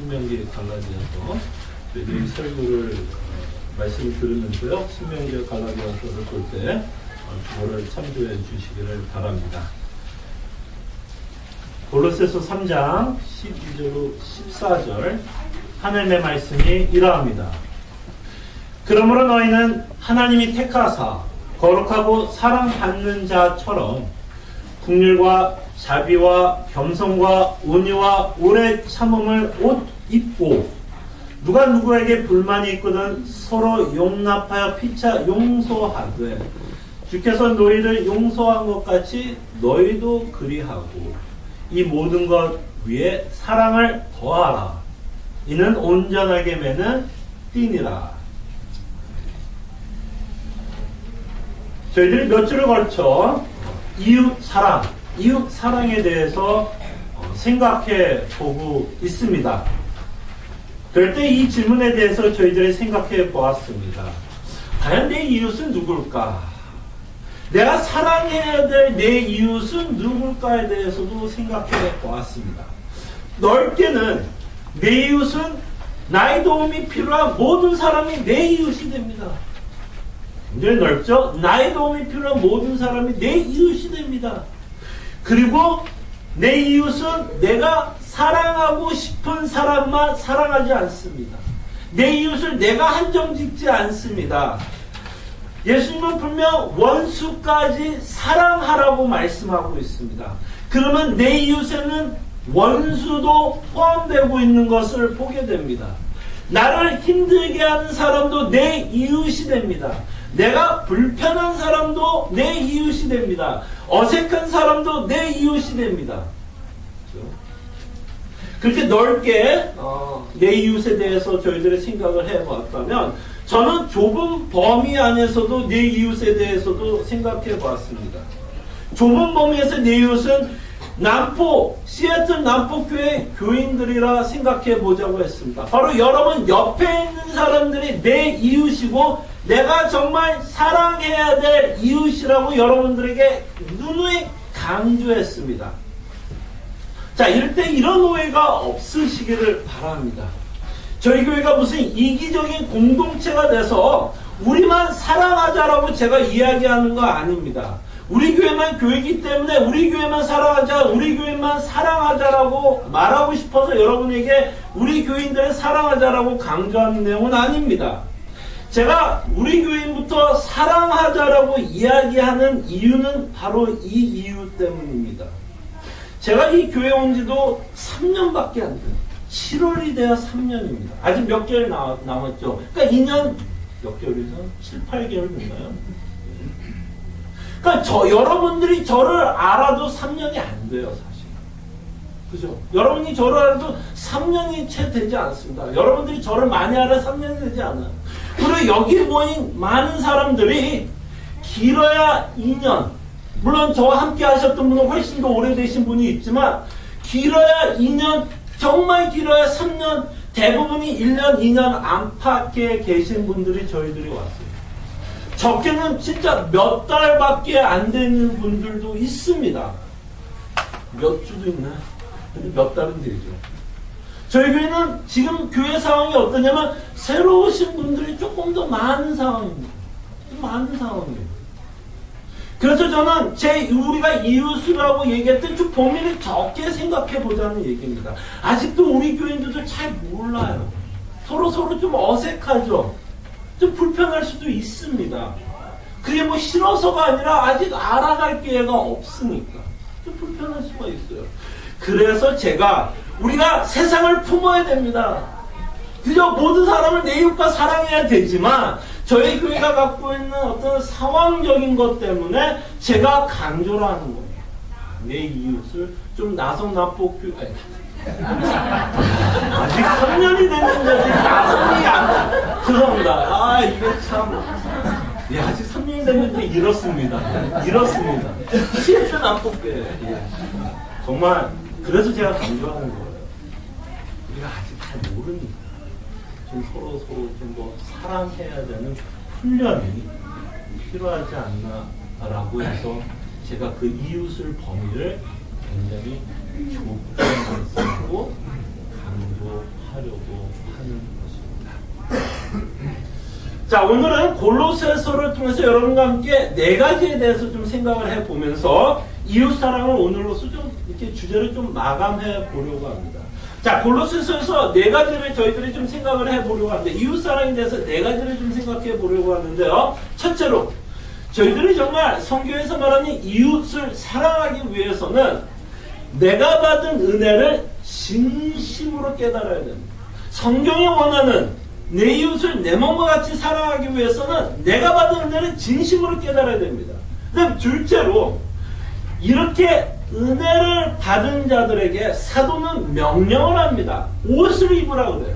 신명기 갈라디아서 저희들이 설교를 말씀을 들으면서요, 신명기 갈라디아서를 볼 때 그거를 참조해 주시기를 바랍니다. 골로새서 3장 12절 14절 하나님의 말씀이 이러합니다. 그러므로 너희는 하나님이 택하사 거룩하고 사랑받는 자처럼 긍휼과 자비와 겸손과 온유와 오래 참음을 옷 입고 누가 누구에게 불만이 있거든 서로 용납하여 피차 용서하되 주께서 너희를 용서한 것 같이 너희도 그리하고 이 모든 것 위에 사랑을 더하라. 이는 온전하게 매는 띠니라. 저희들이 몇 주를 걸쳐 이웃 사랑에 대해서 생각해 보고 있습니다. 그럴 때 이 질문에 대해서 저희들이 생각해 보았습니다. 과연 내 이웃은 누굴까? 내가 사랑해야 될 내 이웃은 누굴까에 대해서도 생각해 보았습니다. 넓게는 내 이웃은 나의 도움이 필요한 모든 사람이 내 이웃이 됩니다. 굉장히 넓죠? 나의 도움이 필요한 모든 사람이 내 이웃이 됩니다. 그리고 내 이웃은 내가 사랑하고 싶은 사람만 사랑하지 않습니다. 내 이웃을 내가 한정 짓지 않습니다. 예수님은 분명 원수까지 사랑하라고 말씀하고 있습니다. 그러면 내 이웃에는 원수도 포함되고 있는 것을 보게 됩니다. 나를 힘들게 하는 사람도 내 이웃이 됩니다. 내가 불편한 사람도 내 이웃이 됩니다. 어색한 사람도 내 이웃이 됩니다. 그렇게 넓게 내 이웃에 대해서 저희들이 생각을 해봤다면 저는 좁은 범위 안에서도 내 이웃에 대해서도 생각해 보았습니다. 좁은 범위에서 내 이웃은 시애틀 남포교회 교인들이라 생각해 보자고 했습니다. 바로 여러분 옆에 있는 사람들이 내 이웃이고 내가 정말 사랑해야 될 이웃이라고 여러분들에게 누누이 강조했습니다. 자, 이럴 때 이런 오해가 없으시기를 바랍니다. 저희 교회가 무슨 이기적인 공동체가 돼서 우리만 사랑하자라고 제가 이야기하는 거 아닙니다. 우리 교회만 교회이기 때문에 우리 교회만 사랑하자, 우리 교회만 사랑하자라고 말하고 싶어서 여러분에게 우리 교인들을 사랑하자라고 강조하는 내용은 아닙니다. 제가 우리 교인부터 사랑하자라고 이야기하는 이유는 바로 이 이유 때문입니다. 제가 이 교회 온 지도 3년밖에 안 돼요. 7월이 돼야 3년입니다. 아직 몇 개월 남았죠. 그러니까 2년 몇 개월이죠? 7, 8개월 됐나요? 그러니까 여러분들이 저를 알아도 3년이 안 돼요, 사실. 그죠? 여러분이 저를 알아도 3년이 채 되지 않습니다. 여러분들이 저를 많이 알아 3년이 되지 않아요. 그리고 여기 모인 많은 사람들이 길어야 2년. 물론 저와 함께 하셨던 분은 훨씬 더 오래되신 분이 있지만 길어야 2년, 정말 길어야 3년, 대부분이 1년, 2년 안팎에 계신 분들이 저희들이 왔어요. 적게는 진짜 몇 달밖에 안 되는 분들도 있습니다. 몇 주도 있나요? 근데 몇 달은 되죠. 저희 교회는 지금 교회 상황이 어떠냐면 새로 오신 분들이 조금 더 많은 상황입니다. 좀 많은 상황이에요. 그래서 저는 우리가 이웃이라고 얘기할 때 좀 범위를 적게 생각해 보자는 얘기입니다. 아직도 우리 교인들도 잘 몰라요. 서로 좀 어색하죠. 좀 불편할 수도 있습니다. 그게 뭐 싫어서가 아니라 아직 알아갈 기회가 없으니까 좀 불편할 수가 있어요. 그래서 우리가 세상을 품어야 됩니다. 그저 모든 사람을 내 이웃과 사랑해야 되지만 저희 교회가 갖고 있는 어떤 상황적인 것 때문에 제가 강조를 하는 거예요. 내 이웃을 좀 나성남포교회 아직 3년이 됐는데 나성이 안 돼. 죄송합니다. 이게 참 아직 3년이 됐는데 이렇습니다. 시애틀 남포교회 정말 그래서 제가 강조하는 거예요. 우리가 아직 잘 모르니까 좀 서로 좀 더 사랑해야 되는 훈련이 필요하지 않나라고 해서 제가 그 이웃을 범위를 굉장히 좁게 쓰고 강조하려고 하려고 하는 것입니다. 자, 오늘은 골로새서를 통해서 여러분과 함께 네 가지에 대해서 좀 생각을 해보면서 이웃사랑을 오늘로서 좀 이렇게 주제를 좀 마감해 보려고 합니다. 자, 골로새서에서 네 가지를 저희들이 좀 생각을 해보려고 하는데, 이웃사랑에 대해서 네 가지를 좀 생각해 보려고 하는데요. 첫째로, 저희들이 정말 성경에서 말하는 이웃을 사랑하기 위해서는 내가 받은 은혜를 진심으로 깨달아야 됩니다. 성경이 원하는 내 이웃을 내 몸과 같이 사랑하기 위해서는 내가 받은 은혜를 진심으로 깨달아야 됩니다. 그다음 둘째로, 이렇게 은혜를 받은 자들에게 사도는 명령을 합니다. 옷을 입으라고 그래요.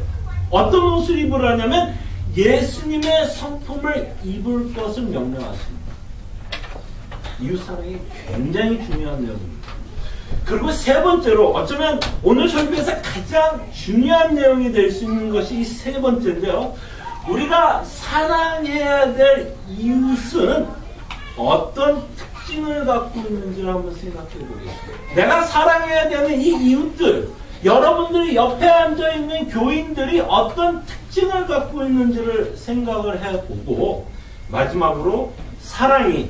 어떤 옷을 입으라냐면 예수님의 성품을 입을 것을 명령하십니다. 이웃사랑이 굉장히 중요한 내용입니다. 그리고 세 번째로, 어쩌면 오늘 설교에서 가장 중요한 내용이 될 수 있는 것이 이 세 번째인데요. 우리가 사랑해야 될 이웃은 어떤 특징을 갖고 있는지를 한번 생각해 보겠습니다. 내가 사랑해야 되는 이 이웃들, 여러분들이 옆에 앉아있는 교인들이 어떤 특징을 갖고 있는지를 생각을 해보고, 마지막으로 사랑이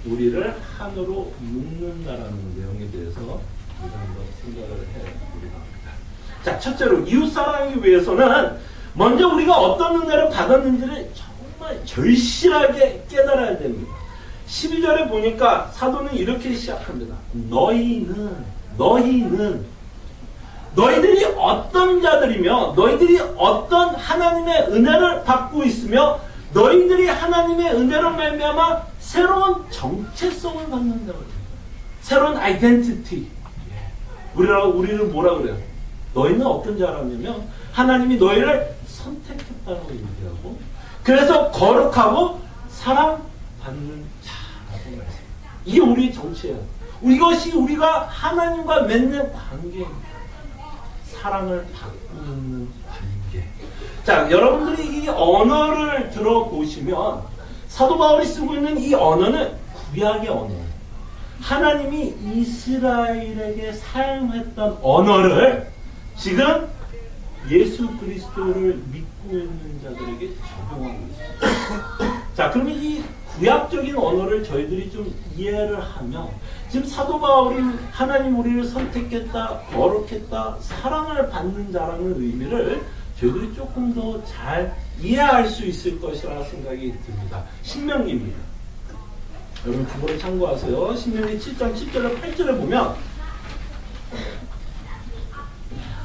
우리를 하늘로 묶는다라는 내용에 대해서 우리가 한번 생각을 해보려고 합니다. 자, 첫째로 이웃사랑하기 위해서는 먼저 우리가 어떤 은혜를 받았는지를 정말 절실하게 깨달아야 됩니다. 12절에 보니까 사도는 이렇게 시작합니다. 너희들이 어떤 자들이며 너희들이 어떤 하나님의 은혜를 받고 있으며 너희들이 하나님의 은혜로 말미암아 새로운 정체성을 갖는다고 해요. 새로운 아이덴티티. 우리를 뭐라 그래요? 너희는 어떤 자라냐면 하나님이 너희를 선택했다고 얘기하고, 그래서 거룩하고 사랑받는 자라고 말해요. 이게 우리의 정체예요. 이것이 우리가 하나님과 맺는 관계입니다. 사랑을 받고 있는 관계. 자, 여러분들이 이 언어를 들어보시면 사도 바울이 쓰고 있는 이 언어는 구약의 언어예요. 하나님이 이스라엘에게 사용했던 언어를 지금 예수 그리스도를 믿고 있는 자들에게 적용하고 있습니다. 자, 그러면 이 구약적인 언어를 저희들이 좀 이해를 하면, 지금 사도 바울이 하나님 우리를 선택했다, 거룩했다, 사랑을 받는 자라는 의미를 저희들이 조금 더 잘 이해할 수 있을 것이라 생각이 듭니다. 신명기입니다. 여러분 그거를 참고하세요. 신명기 7장 7절에 8절에 보면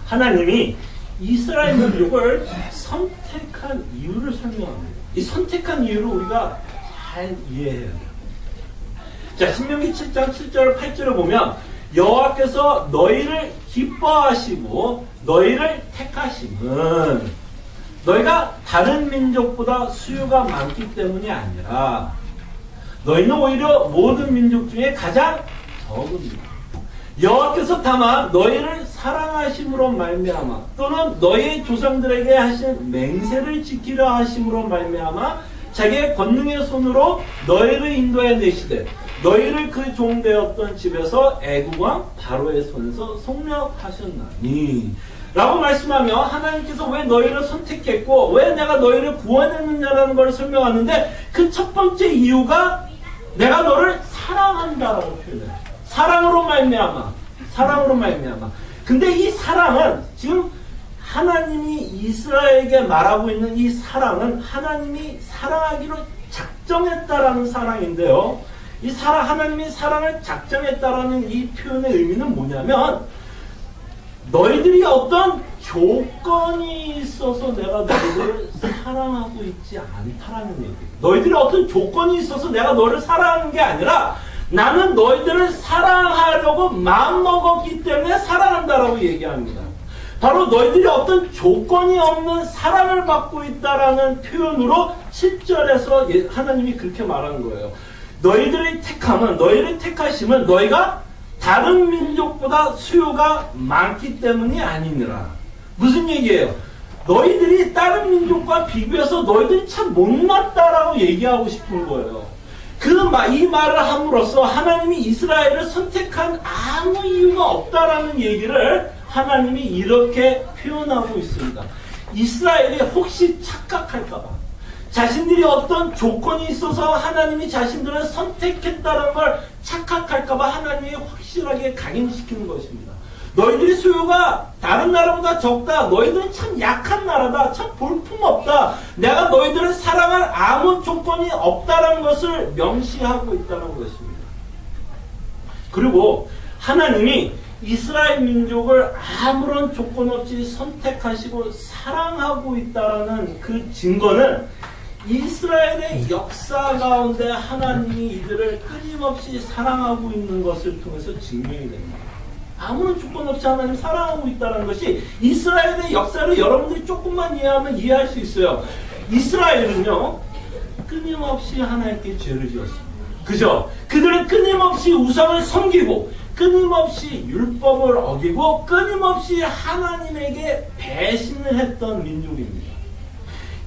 하나님이 이스라엘 민족을 선택한 이유를 설명합니다. 이 선택한 이유를 우리가 잘 이해해야 돼요. 자, 신명기 7장 7절 8절을 보면 여호와께서 너희를 기뻐하시고 너희를 택하심은 너희가 다른 민족보다 수요가 많기 때문이 아니라 너희는 오히려 모든 민족 중에 가장 적습니다. 여호와께서 다만 너희를 사랑하심으로 말미암아 또는 너희 조상들에게 하신 맹세를 지키려 하심으로 말미암아 자기의 권능의 손으로 너희를 인도해 내시되 너희를 그 종되었던 집에서 애국 왕 바로의 손에서 속력하셨나니 라고 말씀하며 하나님께서 왜 너희를 선택했고 왜 내가 너희를 구원했느냐라는 걸 설명하는데, 그 첫 번째 이유가 내가 너를 사랑한다라고 표현해요. 사랑으로 말미암아. 근데 이 사랑은 지금 하나님이 이스라엘에게 말하고 있는 이 사랑은 하나님이 사랑하기로 작정했다라는 사랑인데요. 하나님이 사랑을 작정했다라는 이 표현의 의미는 뭐냐면, 너희들이 어떤 조건이 있어서 내가 너희들을 사랑하고 있지 않다라는 얘기예요. 너희들이 어떤 조건이 있어서 내가 너를 사랑하는 게 아니라 나는 너희들을 사랑하려고 마음먹었기 때문에 사랑한다라고 얘기합니다. 바로 너희들이 어떤 조건이 없는 사랑을 받고 있다라는 표현으로 7절에서 하나님이 그렇게 말한 거예요. 너희를 택하심은 너희가 다른 민족보다 수요가 많기 때문이 아니니라. 무슨 얘기예요? 너희들이 다른 민족과 비교해서 너희들이 참 못났다라고 얘기하고 싶은 거예요. 이 말을 함으로써 하나님이 이스라엘을 선택한 아무 이유가 없다라는 얘기를 하나님이 이렇게 표현하고 있습니다. 이스라엘이 혹시 착각할까봐, 자신들이 어떤 조건이 있어서 하나님이 자신들을 선택했다는 걸 착각할까봐 하나님이 확실하게 각인시키는 것입니다. 너희들이 수요가 다른 나라보다 적다. 너희들은 참 약한 나라다. 참 볼품없다. 내가 너희들을 사랑할 아무 조건이 없다는 것을 명시하고 있다는 것입니다. 그리고 하나님이 이스라엘 민족을 아무런 조건 없이 선택하시고 사랑하고 있다는 그 증거는 이스라엘의 역사 가운데 하나님이 이들을 끊임없이 사랑하고 있는 것을 통해서 증명이 됩니다. 아무런 조건 없이 하나님 사랑하고 있다는 것이 이스라엘의 역사를 여러분들이 조금만 이해하면 이해할 수 있어요. 이스라엘은요, 끊임없이 하나님께 죄를 지었습니다. 그죠? 그들은 끊임없이 우상을 섬기고 끊임없이 율법을 어기고 끊임없이 하나님에게 배신을 했던 민족입니다.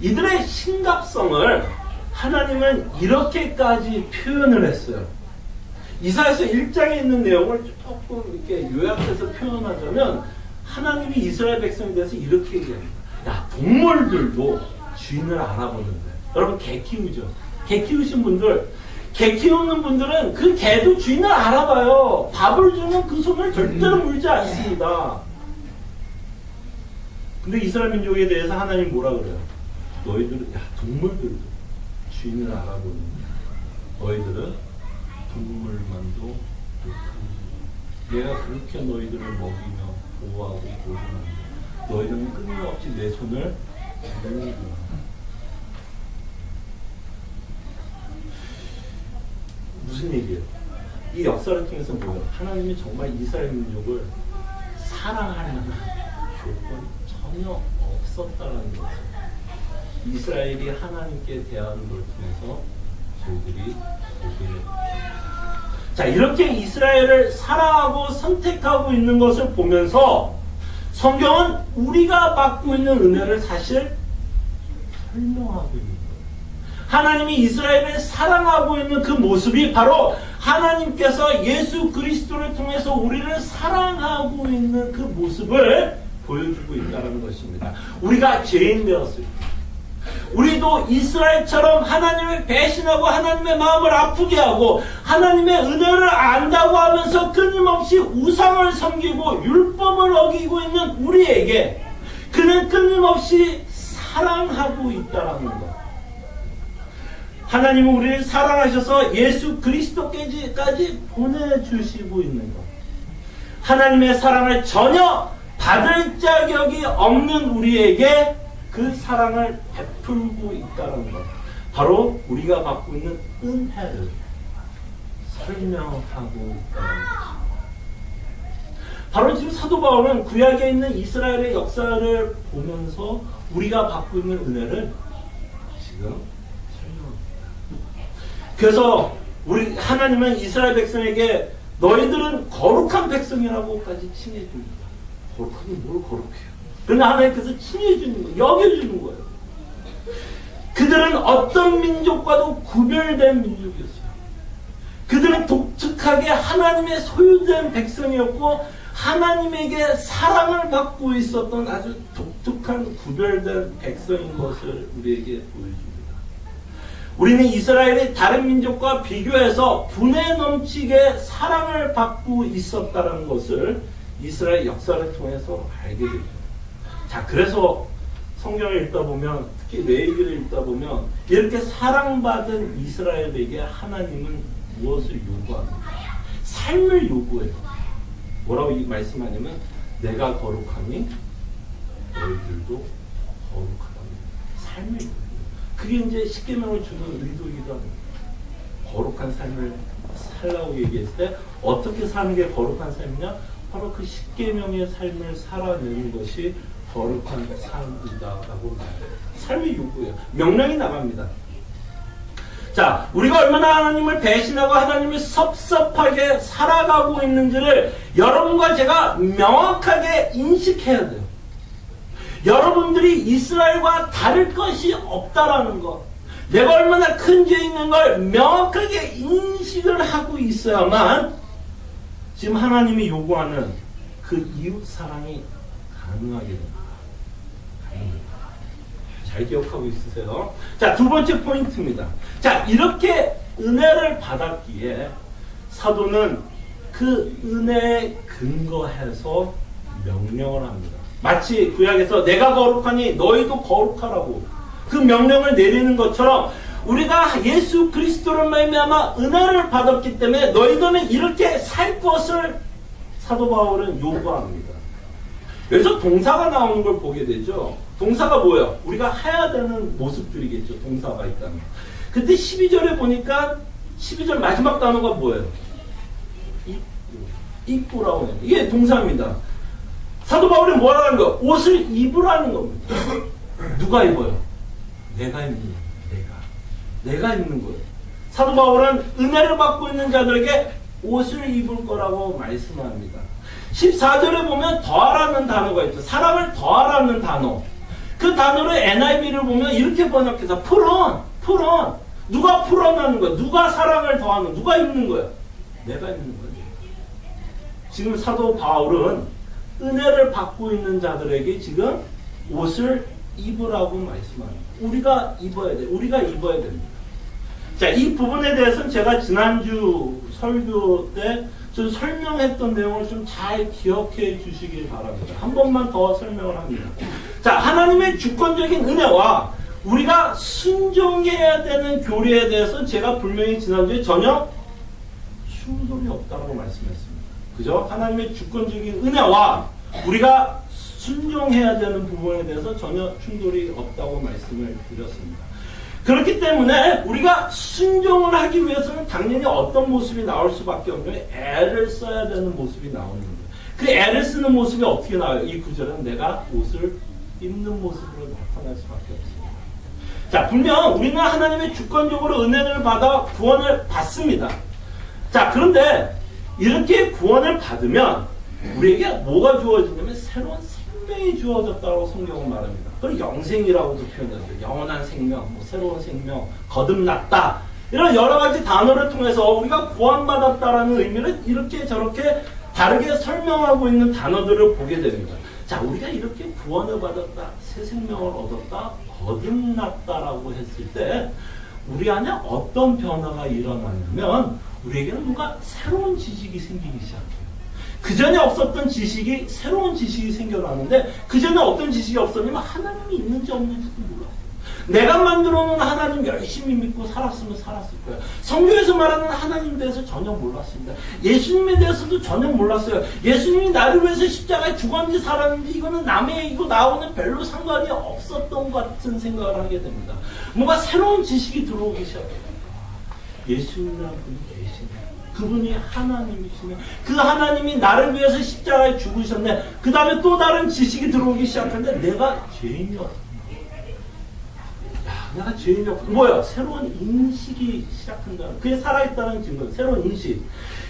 이들의 심각성을 하나님은 이렇게까지 표현을 했어요. 이사야서 1장에 있는 내용을 조금 이렇게 요약해서 표현하자면 하나님이 이스라엘 백성에 대해서 이렇게 얘기합니다. 야, 동물들도 주인을 알아보는데. 여러분 개 키우죠? 개 키우신 분들, 개 키우는 분들은 그 개도 주인을 알아봐요. 밥을 주면 그 손을 절대로 물지 않습니다. 근데 이스라엘 민족에 대해서 하나님 뭐라 그래요? 너희들은, 야, 동물들도 주인을 알아보는데 너희들은 동물만도 못하는, 내가 그렇게 너희들을 먹이며 보호하고 보존하는데 너희들은 끊임없이 내 손을 물는구나. 무슨 얘기예요? 이 역사를 통해서 뭐예요? 하나님이 정말 이스라엘 민족을 사랑할 만한 조건이 전혀 없었다는 거죠. 이스라엘이 하나님께 대하는 걸 통해서 저희들이 보게. 자, 이렇게 이스라엘을 사랑하고 선택하고 있는 것을 보면서 성경은 우리가 받고 있는 은혜를 사실 설명하고 있는 거예요. 하나님이 이스라엘을 사랑하고 있는 그 모습이 바로 하나님께서 예수 그리스도를 통해서 우리를 사랑하고 있는 그 모습을 보여주고 있다는 것입니다. 우리가 죄인 되었을 때 우리도 이스라엘처럼 하나님을 배신하고 하나님의 마음을 아프게 하고 하나님의 은혜를 안다고 하면서 끊임없이 우상을 섬기고 율법을 어기고 있는 우리에게 그는 끊임없이 사랑하고 있다는 것. 하나님은 우리를 사랑하셔서 예수 그리스도까지 보내주시고 있는 것. 하나님의 사랑을 전혀 받을 자격이 없는 우리에게 그 사랑을 베풀고 있다는 것. 바로 우리가 받고 있는 은혜를 설명하고 있다는 것입니다. 바로 지금 사도 바울은 구약에 있는 이스라엘의 역사를 보면서 우리가 받고 있는 은혜를 지금 설명합니다. 그래서 우리 하나님은 이스라엘 백성에게 너희들은 거룩한 백성이라고까지 칭해줍니다. 거룩하니 뭘 거룩해요? 그러나 하나님께서 칭해주는 거예요. 여겨주는 거예요. 그들은 어떤 민족과도 구별된 민족이었어요. 그들은 독특하게 하나님의 소유된 백성이었고 하나님에게 사랑을 받고 있었던 아주 독특한 구별된 백성인 것을 우리에게 보여줍니다. 우리는 이스라엘이 다른 민족과 비교해서 분에 넘치게 사랑을 받고 있었다는 것을 이스라엘 역사를 통해서 알게 됩니다. 자, 그래서 성경을 읽다 보면, 특히 레위기를 읽다 보면 이렇게 사랑받은 이스라엘에게 하나님은 무엇을 요구합니까? 삶을 요구해요. 뭐라고 말씀하냐면 내가 거룩하니 너희들도 거룩하답니다. 삶을 요구해요. 그게 이제 십계명을 주는 의도이기도 합니다. 거룩한 삶을 살라고 얘기했을 때 어떻게 사는 게 거룩한 삶이냐? 바로 그 십계명의 삶을 살아내는 것이 거룩한 삶이다라고 말해요. 삶의 요구예요. 명령이 나갑니다. 자, 우리가 얼마나 하나님을 배신하고 하나님을 섭섭하게 살아가고 있는지를 여러분과 제가 명확하게 인식해야 돼요. 여러분들이 이스라엘과 다를 것이 없다라는 것, 내가 얼마나 큰 죄 있는 걸 명확하게 인식을 하고 있어야만 지금 하나님이 요구하는 그 이웃 사랑이 가능하게 됩니다. 잘 기억하고 있으세요? 자, 두 번째 포인트입니다. 자, 이렇게 은혜를 받았기에 사도는 그 은혜에 근거해서 명령을 합니다. 마치 구약에서 내가 거룩하니 너희도 거룩하라고 그 명령을 내리는 것처럼 우리가 예수 그리스도를 말미암아 은혜를 받았기 때문에 너희들은 이렇게 살 것을 사도 바울은 요구합니다. 여기서 동사가 나오는 걸 보게 되죠. 동사가 뭐예요? 우리가 해야 되는 모습들이겠죠. 동사가 있다면. 그때 12절에 보니까 12절 마지막 단어가 뭐예요? 입고라고 해요. 이게 동사입니다. 사도 바울이 뭐라는 거예요? 옷을 입으라는 겁니다. 누가 입어요? 내가 입는 거예요. 내가 입는 거예요. 사도 바울은 은혜를 받고 있는 자들에게 옷을 입을 거라고 말씀합니다. 14절에 보면 더하라는 단어가 있죠. 사랑을 더하라는 단어. 그 단어를 NIV를 보면 이렇게 번역해서 풀온. 누가 풀어나는 거야? 누가 사랑을 더하는? 누가 입는 거야? 내가 입는 거야. 지금 사도 바울은 은혜를 받고 있는 자들에게 지금 옷을 입으라고 말씀합니다. 우리가 입어야 돼. 우리가 입어야 됩니다. 자, 이 부분에 대해서는 제가 지난주 설교 때 좀 설명했던 내용을 좀 잘 기억해 주시길 바랍니다. 한 번만 더 설명을 합니다. 자, 하나님의 주권적인 은혜와 우리가 순종해야 되는 교리에 대해서 제가 분명히 지난주에 전혀 충돌이 없다고 말씀했습니다. 그죠? 하나님의 주권적인 은혜와 우리가 순종해야 되는 부분에 대해서 전혀 충돌이 없다고 말씀을 드렸습니다. 그렇기 때문에 우리가 순종을 하기 위해서는 당연히 어떤 모습이 나올 수밖에 없는 거예요. 애를 써야 되는 모습이 나오는 거예요. 그 애를 쓰는 모습이 어떻게 나와요? 이 구절은 내가 옷을 입는 모습으로 나타날 수밖에 없습니다. 자, 분명 우리는 하나님의 주권적으로 은혜를 받아 구원을 받습니다. 자, 그런데 이렇게 구원을 받으면 우리에게 뭐가 주어지냐면 새로운 생명이 주어졌다고 성경은 말합니다. 그걸 영생이라고도 표현하죠. 영원한 생명, 뭐 새로운 생명, 거듭났다. 이런 여러 가지 단어를 통해서 우리가 구원받았다라는 의미를 이렇게 저렇게 다르게 설명하고 있는 단어들을 보게 됩니다. 자, 우리가 이렇게 구원을 받았다, 새 생명을 얻었다, 거듭났다라고 했을 때 우리 안에 어떤 변화가 일어나냐면 우리에게는 뭔가 새로운 지식이 생기기 시작해요. 그전에 없었던 지식이 새로운 지식이 생겨나는데 그전에 어떤 지식이 없었냐면 하나님이 있는지 없는지도 몰랐어요. 내가 만들어 놓은 하나님 열심히 믿고 살았으면 살았을 거예요. 성경에서 말하는 하나님에 대해서 전혀 몰랐습니다. 예수님에 대해서도 전혀 몰랐어요. 예수님이 나를 위해서 십자가에 죽었는지 살았는지 이거는 남의 이거 나오는 별로 상관이 없었던 것 같은 생각을 하게 됩니다. 뭔가 새로운 지식이 들어오기 시작해요. 예수님이라는 분이 계시네. 그분이 하나님이시네. 그 하나님이 나를 위해서 십자가에 죽으셨네. 그 다음에 또 다른 지식이 들어오기 시작하는데 내가 죄인이었어. 내가 죄인이었고 뭐야? 새로운 인식이 시작한다. 그게 살아있다는 증거. 새로운 인식.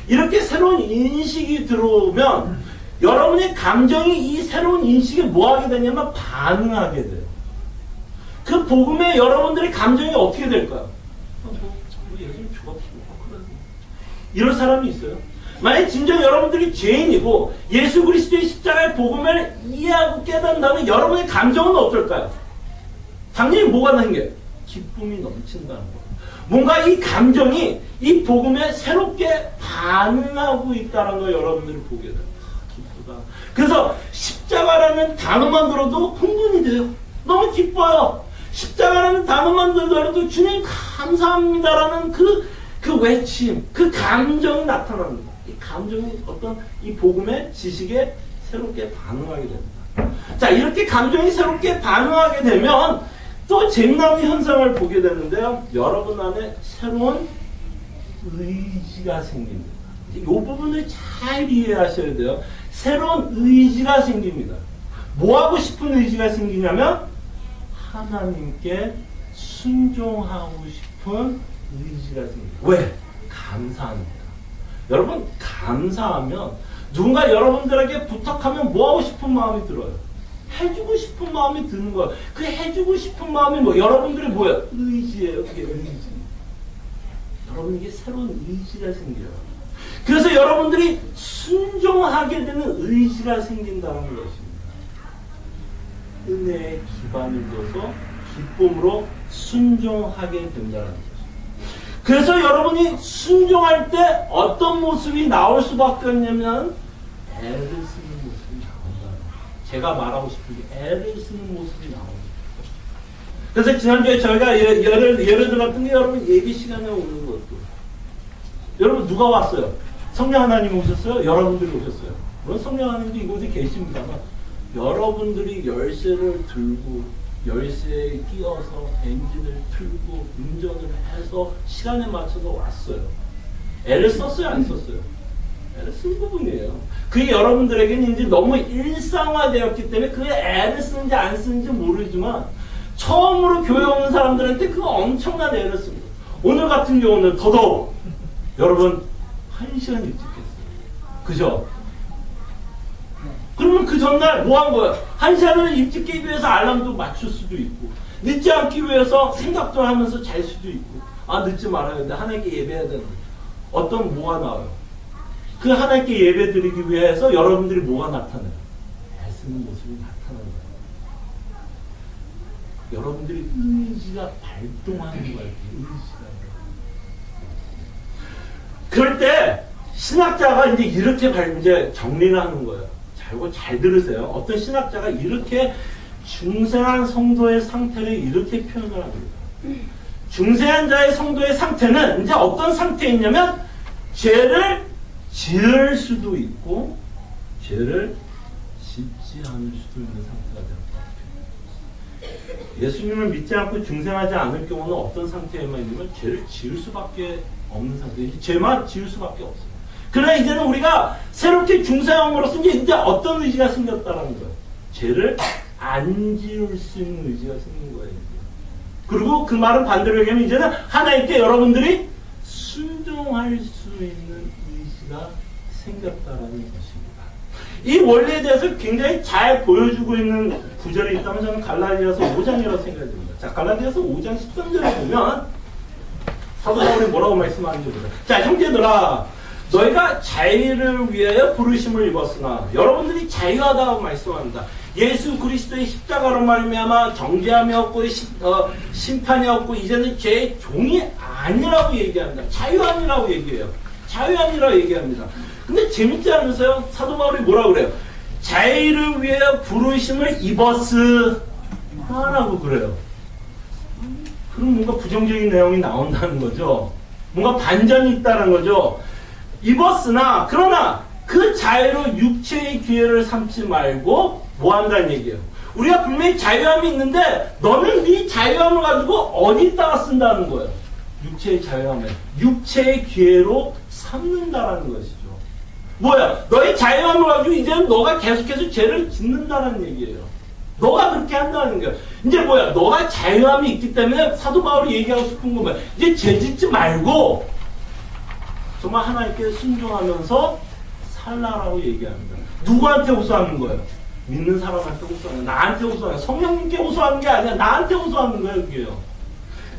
이렇게 새로운 인식이 들어오면 여러분의 감정이 이 새로운 인식에 뭐하게 되냐면 반응하게 돼요. 그 복음에 여러분들의 감정이 어떻게 될까요? 예수님 죽었고 그래. 이럴 사람이 있어요. 만약 진정 여러분들이 죄인이고 예수 그리스도의 십자가의 복음을 이해하고 깨닫는다면 여러분의 감정은 어떨까요? 당연히 뭐가 생겨요? 기쁨이 넘친다는 거예요. 뭔가 이 감정이 이 복음에 새롭게 반응하고 있다는 걸 여러분들이 보게 돼요. 기쁘다. 그래서 십자가라는 단어만 들어도 흥분이 돼요. 너무 기뻐요. 십자가라는 단어만 들어도 주님 감사합니다라는 그 외침, 그 감정이 나타납니다. 이 감정이 어떤 이 복음의 지식에 새롭게 반응하게 됩니다. 자, 이렇게 감정이 새롭게 반응하게 되면 또 재미난 현상을 보게 되는데요. 여러분 안에 새로운 의지가 생깁니다. 이 부분을 잘 이해하셔야 돼요. 새로운 의지가 생깁니다. 뭐 하고 싶은 의지가 생기냐면 하나님께 순종하고 싶은 의지가 생깁니다. 왜? 감사합니다. 여러분, 감사하면 누군가 여러분들에게 부탁하면 뭐 하고 싶은 마음이 들어요? 해주고 싶은 마음이 드는 거예요. 그 해주고 싶은 마음이 뭐 여러분들이 뭐예요? 의지예요. 그게 의지. 여러분 이게 새로운 의지가 생겨요. 그래서 여러분들이 순종하게 되는 의지가 생긴다는 것입니다. 은혜의 기반을 둬서 기쁨으로 순종하게 된다는 것입니다. 그래서 여러분이 순종할 때 어떤 모습이 나올 수밖에 없냐면 애를 쓰는 모습이 나온다는 거예요. 제가 말하고 싶은 게 애를 쓰는 모습이 나옵니다. 그래서 지난주에 저희가 예를 들었던 게 여러분 예비 시간에 오는 것도 여러분 누가 왔어요? 성령 하나님 오셨어요? 여러분들이 오셨어요? 물론 성령 하나님도 이곳에 계십니다만 여러분들이 열쇠를 들고 열쇠에 끼어서 엔진을 틀고 운전을 해서 시간에 맞춰서 왔어요. 애를 썼어요? 안 썼어요? 애를 쓴 부분이에요. 그게 여러분들에게는 이제 너무 일상화되었기 때문에 그게 애를 쓰는지 안 쓰는지 모르지만 처음으로 교회 오는 사람들한테 그거 엄청난 애를 씁니다. 오늘 같은 경우는 더더욱 여러분 1시간 일찍 했어요. 그죠? 그러면 그 전날 뭐 한 거야? 1시간을 일찍 깨기 위해서 알람도 맞출 수도 있고 늦지 않기 위해서 생각도 하면서 잘 수도 있고 아 늦지 말아야 되는데 하나님께 예배해야 되는데 어떤 뭐가 나와요? 그 하나님께 예배 드리기 위해서 여러분들이 뭐가 나타나요? 애쓰는 모습이 나타나는 거예요. 여러분들이 의지가 발동하는 거예요. 의지가. 그럴 때 신학자가 이제 이렇게 이제 정리를 하는 거예요. 잘 들으세요. 어떤 신학자가 이렇게 중생한 성도의 상태를 이렇게 표현을 합니다. 중생한 자의 성도의 상태는 이제 어떤 상태에 있냐면 죄를 지을 수도 있고 죄를 짓지 않을 수도 있는 상태가 됩니다. 예수님을 믿지 않고 중생하지 않을 경우는 어떤 상태에만 있냐면 죄를 지을 수밖에 없는 상태. 죄만 지을 수밖에 없어요. 그러나 이제는 우리가 새롭게 중생함으로써 이제 어떤 의지가 생겼다는 거예요. 죄를 안 지을 수 있는 의지가 생긴 거예요. 그리고 그 말은 반대로 얘기하면 이제는 하나님께 여러분들이 순종할 수 있는 의지가 생겼다라는 것입니다. 이 원리에 대해서 굉장히 잘 보여주고 있는 구절이 있다면 저는 갈라디아서 5장이라고 생각이 듭니다. 자, 갈라디아서 5장 13절에 보면 사도 바울이 뭐라고 말씀하는지 보세요. 자, 형제들아 너희가 자유를 위하여 부르심을 입었으나 여러분들이 자유하다고 말씀합니다. 예수 그리스도의 십자가로 말미암아 정죄함이 없고 심판이 없고 이제는 죄의 종이 아니라고 얘기합니다. 자유함이라고 얘기해요. 자유함이라고 얘기합니다. 근데 재밌지 않으세요? 사도 바울이 뭐라고 그래요? 자유를 위하여 부르심을 입었으나라고 그래요. 그럼 뭔가 부정적인 내용이 나온다는 거죠. 뭔가 반전이 있다는 거죠. 입었으나 그러나 그 자유로 육체의 기회를 삼지 말고 뭐 한다는 얘기예요. 우리가 분명히 자유함이 있는데 너는 네 자유함을 가지고 어디다가 쓴다는 거예요. 육체의 자유함을 육체의 기회로 삼는다라는 것이죠. 뭐야? 너의 자유함을 가지고 이제는 너가 계속해서 죄를 짓는다는 얘기예요. 너가 그렇게 한다는 거야. 이제 뭐야? 너가 자유함이 있기 때문에 사도 바울이 얘기하고 싶은 건 뭐야? 이제 죄 짓지 말고 정말 하나님께 순종하면서 살라라고 얘기합니다. 누구한테 호소하는 거예요? 믿는 사람한테 호소하는 거예요. 나한테 호소하는 거예요. 성령님께 호소하는 게 아니라 나한테 호소하는 거예요. 그게요.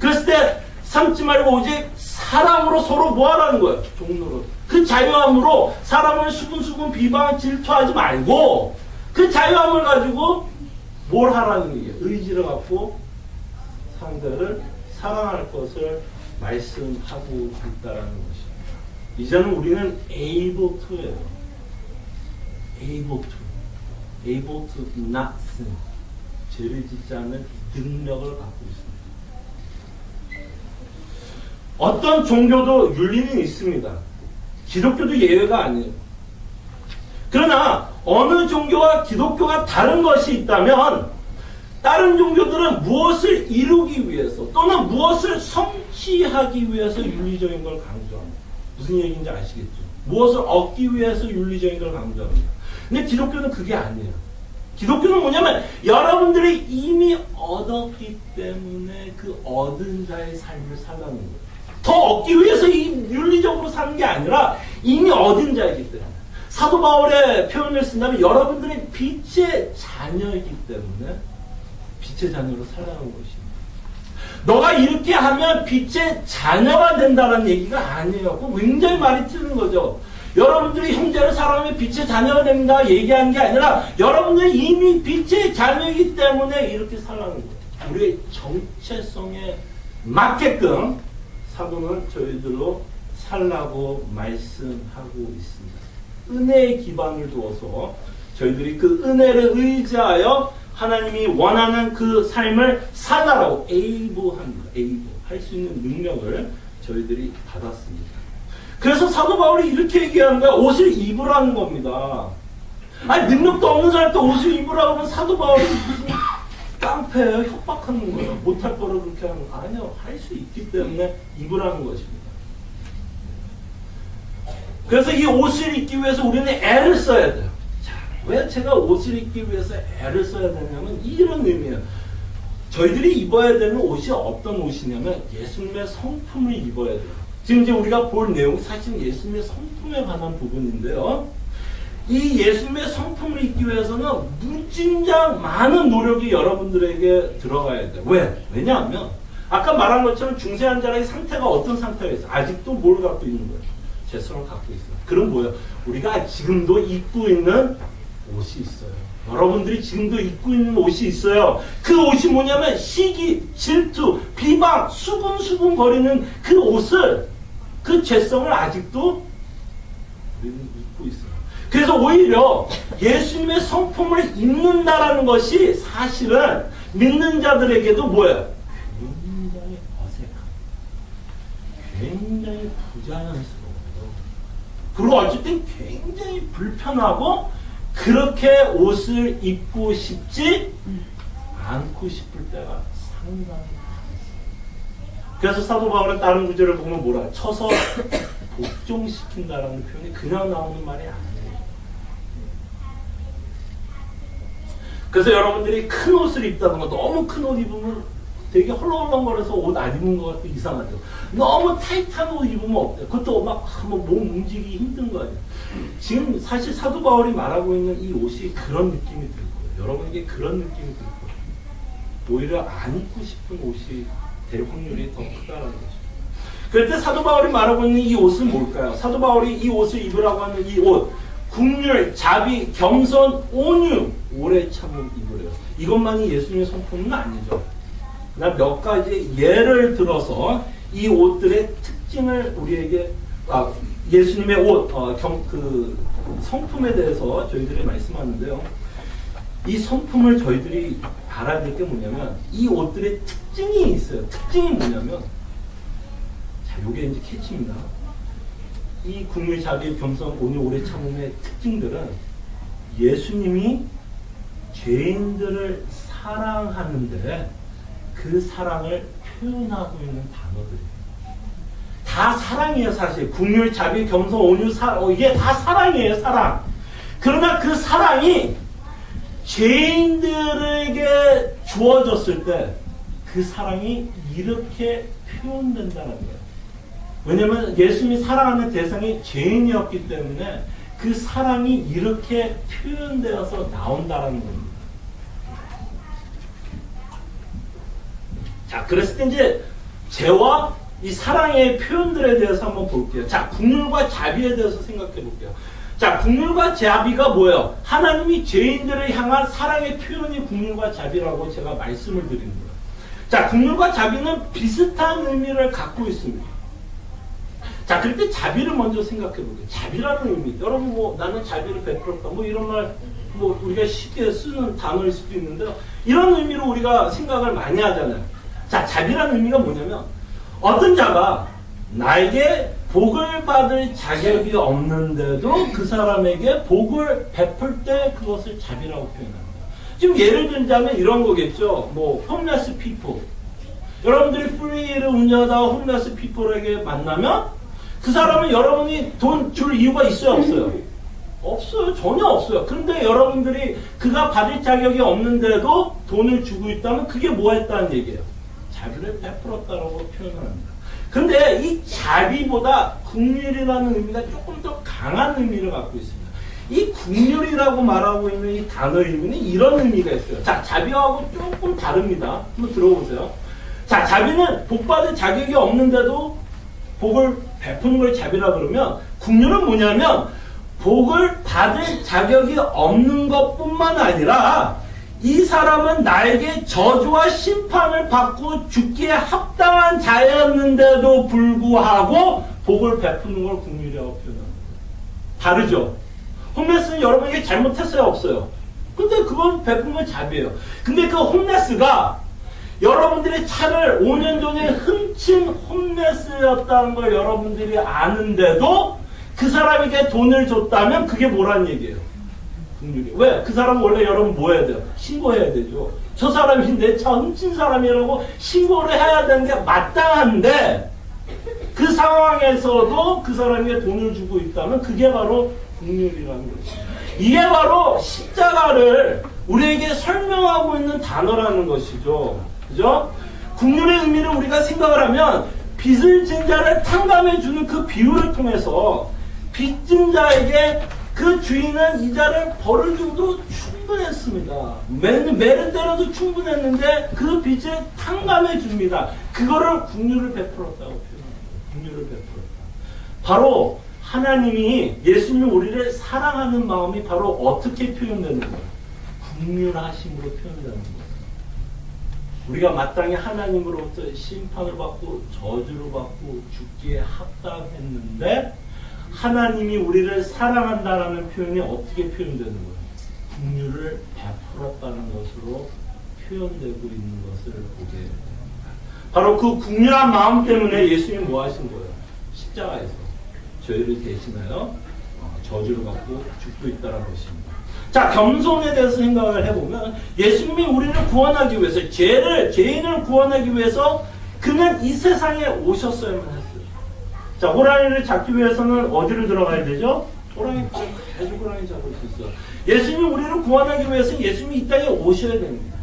그랬을 때 삼지 말고 오직 사랑으로 서로 뭐 하라는 거예요? 종로로. 그 자유함으로 사람을 수군수군 비방 질투하지 말고 그 자유함을 가지고 뭘 하라는 얘기예요? 의지를 갖고 상대를 사랑할 것을 말씀하고 있다라는 것입니다. 이제는 우리는 able to예요. able to not sin. 죄를 짓지 않는 능력을 갖고 있습니다. 어떤 종교도 윤리는 있습니다. 기독교도 예외가 아니에요. 그러나 어느 종교와 기독교가 다른 것이 있다면 다른 종교들은 무엇을 이루기 위해서 또는 무엇을 성취하기 위해서 윤리적인 걸 강조합니다. 무슨 얘기인지 아시겠죠? 무엇을 얻기 위해서 윤리적인 걸 강조합니다. 근데 기독교는 그게 아니에요. 기독교는 뭐냐면 여러분들이 이미 얻었기 때문에 그 얻은 자의 삶을 살라는 거예요. 더 얻기 위해서 이 윤리적으로 사는 게 아니라 이미 얻은 자이기 때문에. 사도 바울의 표현을 쓴다면 여러분들이 빛의 자녀이기 때문에 빛의 자녀로 살아가는 것입니다. 너가 이렇게 하면 빛의 자녀가 된다는 얘기가 아니에요. 그거 굉장히 말이 틀린 거죠. 여러분들이 형제를 사랑하면 빛의 자녀가 된다 얘기하는 게 아니라 여러분들이 이미 빛의 자녀이기 때문에 이렇게 살라는 거예요. 우리의 정체성에 맞게끔 사도는 저희들로 살라고 말씀하고 있습니다. 은혜의 기반을 두어서 저희들이 그 은혜를 의지하여 하나님이 원하는 그 삶을 살라고 할 수 있는 능력을 저희들이 받았습니다. 그래서 사도 바울이 이렇게 얘기하는 거야. 옷을 입으라는 겁니다. 아니 능력도 없는 사람한테 옷을 입으라고 하면 사도 바울이 무슨 깡패예요? 협박하는 거예요. 못할 거를 그렇게 하는 거 아니요. 할 수 있기 때문에 입으라는 것입니다. 그래서 이 옷을 입기 위해서 우리는 애를 써야 돼요. 자, 왜 제가 옷을 입기 위해서 애를 써야 되냐면 이런 의미예요. 저희들이 입어야 되는 옷이 어떤 옷이냐면 예수님의 성품을 입어야 돼요. 지금 이제 우리가 볼 내용이 사실 예수님의 성품에 관한 부분인데요. 이 예수님의 성품을 입기 위해서는 무진장 많은 노력이 여러분들에게 들어가야 돼요. 왜? 왜냐하면 아까 말한 것처럼 중세한 자의 상태가 어떤 상태가 있어요? 아직도 뭘 갖고 있는 거예요? 죄성을 갖고 있어요. 그럼 뭐예요? 우리가 지금도 입고 있는 옷이 있어요. 여러분들이 지금도 입고 있는 옷이 있어요. 그 옷이 뭐냐면 시기, 질투, 비방, 수군수군 거리는 그 옷을, 그 죄성을 아직도 우리는 입고 있어요. 그래서 오히려 예수님의 성품을 입는다라는 것이 사실은 믿는 자들에게도 뭐예요? 굉장히 어색하고 굉장히 부자연스러워요. 그리고 어쨌든 굉장히 불편하고 그렇게 옷을 입고 싶지 않고 싶을 때가 상당히 많습니다. 그래서 사도 바울은 다른 구절을 보면 뭐라? 쳐서 복종시킨다라는 표현이 그냥 나오는 말이 아니에요. 그래서 여러분들이 큰 옷을 입다던가 너무 큰 옷 입으면 되게 헐렁헐렁거려서 옷 안 입은 것 같고 이상하죠. 너무 타이트한 옷 입으면 어때요? 그것도 막 몸 움직이기 힘든 거 아니에요. 지금 사실 사도 바울이 말하고 있는 이 옷이 그런 느낌이 들 거예요. 여러분에게 그런 느낌이 들 거예요. 오히려 안 입고 싶은 옷이 될 확률이 더 크다는 거죠. 그럴 때 사도 바울이 말하고 있는 이 옷은 뭘까요? 사도 바울이 이 옷을 입으라고 하는 이 옷, 국률, 자비, 겸손, 온유, 오래 참음 입으래요. 이것만이 예수님의 성품은 아니죠. 나 몇 가지 예를 들어서 이 옷들의 특징을 우리에게 예수님의 옷, 그 성품에 대해서 저희들이 말씀하는데요. 이 성품을 저희들이 알아야 될 게 뭐냐면 이 옷들의 특징이 있어요. 특징이 뭐냐면 자, 요게 이제 캐치입니다. 이 국률, 자비, 겸손, 온유, 오래 참음의 특징들은 예수님이 죄인들을 사랑하는데 그 사랑을 표현하고 있는 단어들이에요. 다 사랑이에요, 사실. 국률, 자비, 겸손, 온유, 이게 다 사랑이에요, 사랑. 그러나 그 사랑이 죄인들에게 주어졌을 때 그 사랑이 이렇게 표현된다는 거예요. 왜냐면 예수님이 사랑하는 대상이 죄인이었기 때문에 그 사랑이 이렇게 표현되어서 나온다는 겁니다. 자, 그랬을 때 이제 죄와 이 사랑의 표현들에 대해서 한번 볼게요. 자, 국률과 자비에 대해서 생각해 볼게요. 자, 국률과 자비가 뭐예요? 하나님이 죄인들을 향한 사랑의 표현이 국률과 자비라고 제가 말씀을 드리는 거예요. 자, 국률과 자비는 비슷한 의미를 갖고 있습니다. 자, 그럴 때 자비를 먼저 생각해 볼게요. 자비라는 의미. 여러분, 뭐, 나는 자비를 베풀었다. 뭐, 이런 말, 뭐, 우리가 쉽게 쓰는 단어일 수도 있는데요. 이런 의미로 우리가 생각을 많이 하잖아요. 자, 자비라는 의미가 뭐냐면, 어떤 자가 나에게 복을 받을 자격이 없는데도 그 사람에게 복을 베풀 때 그것을 자비라고 표현합니다. 지금 예를 들자면 이런 거겠죠. 뭐, 홈레스 피플. 여러분들이 프리를 운영하다가 홈레스 피플에게 만나면 그 사람은 여러분이 돈 줄 이유가 있어요, 없어요? 없어요. 전혀 없어요. 그런데 여러분들이 그가 받을 자격이 없는데도 돈을 주고 있다면 그게 뭐 했다는 얘기예요? 자비를 베풀었다라고 표현을 합니다. 근데 이 자비보다 국률이라는 의미가 조금 더 강한 의미를 갖고 있습니다. 이 국률이라고 말하고 있는 이 단어의 의미는 이런 의미가 있어요. 자, 자비하고 조금 다릅니다. 한번 들어보세요. 자, 자비는 복받을 자격이 없는데도 복을 베푸는 걸 자비라 그러면, 긍휼은 뭐냐면 복을 받을 자격이 없는 것뿐만 아니라 이 사람은 나에게 저주와 심판을 받고 죽기에 합당한 자였는데도 불구하고 복을 베푸는 걸 긍휼이라고 표현합니다. 다르죠? 홈레스는 여러분에게 잘못했어요? 없어요? 근데 그건 베푸는 건 자비예요. 근데 그 홈레스가 여러분들이 차를 5년 전에 훔친 홈레스였다는 걸 여러분들이 아는데도 그 사람에게 돈을 줬다면 그게 뭐란 얘기예요? 긍휼이. 왜? 그 사람은 원래 여러분 뭐 해야 돼요? 신고해야 되죠. 저 사람이 내 차 훔친 사람이라고 신고를 해야 되는 게 마땅한데 그 상황에서도 그 사람에게 돈을 주고 있다면 그게 바로 긍휼이라는 거죠. 이게 바로 십자가를 우리에게 설명하고 있는 단어라는 것이죠. 그죠? 긍휼의 의미를 우리가 생각을 하면 빚을 진 자를 탕감해주는 그 비유를 통해서 빚진 자에게 그 주인은 이자를 벌을 정도 충분했습니다. 매를 때려도 충분했는데 그 빚을 탕감해줍니다. 그거를 긍휼을 베풀었다고 표현합니다. 긍휼을 베풀었다. 바로 하나님이 예수님이 우리를 사랑하는 마음이 바로 어떻게 표현되는 거예요? 긍휼하심으로 표현되는 거예요. 우리가 마땅히 하나님으로부터 심판을 받고 저주를 받고 죽기에 합당했는데 하나님이 우리를 사랑한다라는 표현이 어떻게 표현되는 거예요? 긍휼을 베풀었다는 것으로 표현되고 있는 것을 보게 됩니다. 바로 그 긍휼한 마음 때문에 예수님이 뭐 하신 거예요? 십자가에서 저희를 대신하여 저주를 받고 죽고 있다는 것입니다. 자, 겸손에 대해서 생각을 해보면 예수님이 우리를 구원하기 위해서 죄인을 구원하기 위해서 그는 이 세상에 오셨어야만 했어요. 자, 호랑이를 잡기 위해서는 어디를 들어가야 되죠? 호랑이 아주 호랑이 잡을 수 있어요. 예수님이 우리를 구원하기 위해서 예수님이 이 땅에 오셔야 됩니다.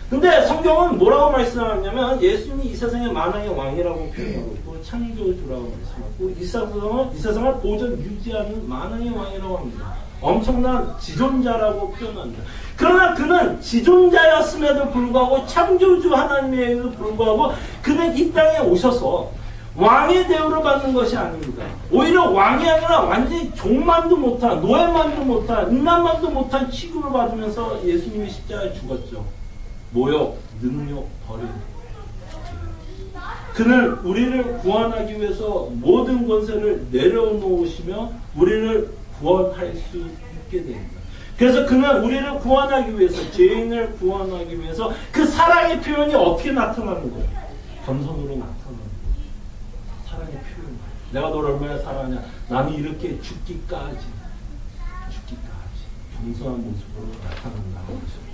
근데 성경은 뭐라고 말씀하냐면 예수님이 이 세상의 만왕의 왕이라고 표현하고 있고 창조주라고 말씀하고 이 세상을 보존 유지하는 만왕의 왕이라고 합니다. 엄청난 지존자라고 표현합니다. 그러나 그는 지존자였음에도 불구하고 창조주 하나님에도 불구하고 그는 이 땅에 오셔서 왕의 대우를 받는 것이 아닙니다. 오히려 왕이 아니라 완전히 종만도 못한, 노예만도 못한, 인간만도 못한 취급을 받으면서 예수님이 십자가에 죽었죠. 모욕, 능욕, 버림. 그는 우리를 구원하기 위해서 모든 권세를 내려놓으시며 우리를 구원할 수 있게 됩니다. 그래서 그는 우리를 구원하기 위해서, 죄인을 구원하기 위해서 그 사랑의 표현이 어떻게 나타나는 거예요? 겸손으로 나타나는 거예요. 사랑의 표현. 내가 너를 얼마나 사랑하냐. 나는 이렇게 죽기까지 겸손한 모습으로 나타난다는 것입니다.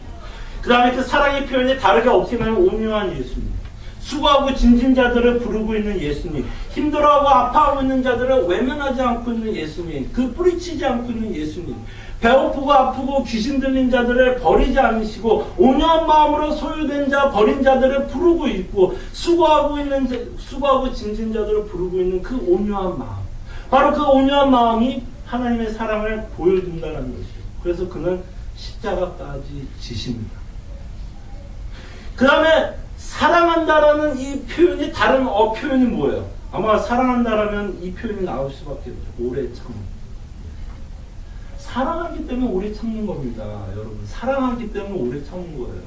그 다음에 그 사랑의 표현이 다르게 어떻게 나면 온유한 예수님. 수고하고 짐진 자들을 부르고 있는 예수님, 힘들어하고 아파하고 있는 자들을 외면하지 않고 있는 예수님, 그 뿌리치지 않고 있는 예수님, 배고프고 아프고 귀신 들린 자들을 버리지 않으시고 온유한 마음으로 소유된 자, 버린 자들을 부르고 있고 수고하고 짐진 자들을 부르고 있는 그 온유한 마음, 바로 그 온유한 마음이 하나님의 사랑을 보여준다는 것이죠. 그래서 그는 십자가까지 지십니다. 그 다음에 사랑한다라는 이 표현이 다른 표현이 뭐예요? 아마 사랑한다라면 이 표현이 나올 수밖에 없죠. 오래 참는. 사랑하기 때문에 오래 참는 겁니다. 여러분. 사랑하기 때문에 오래 참는 거예요.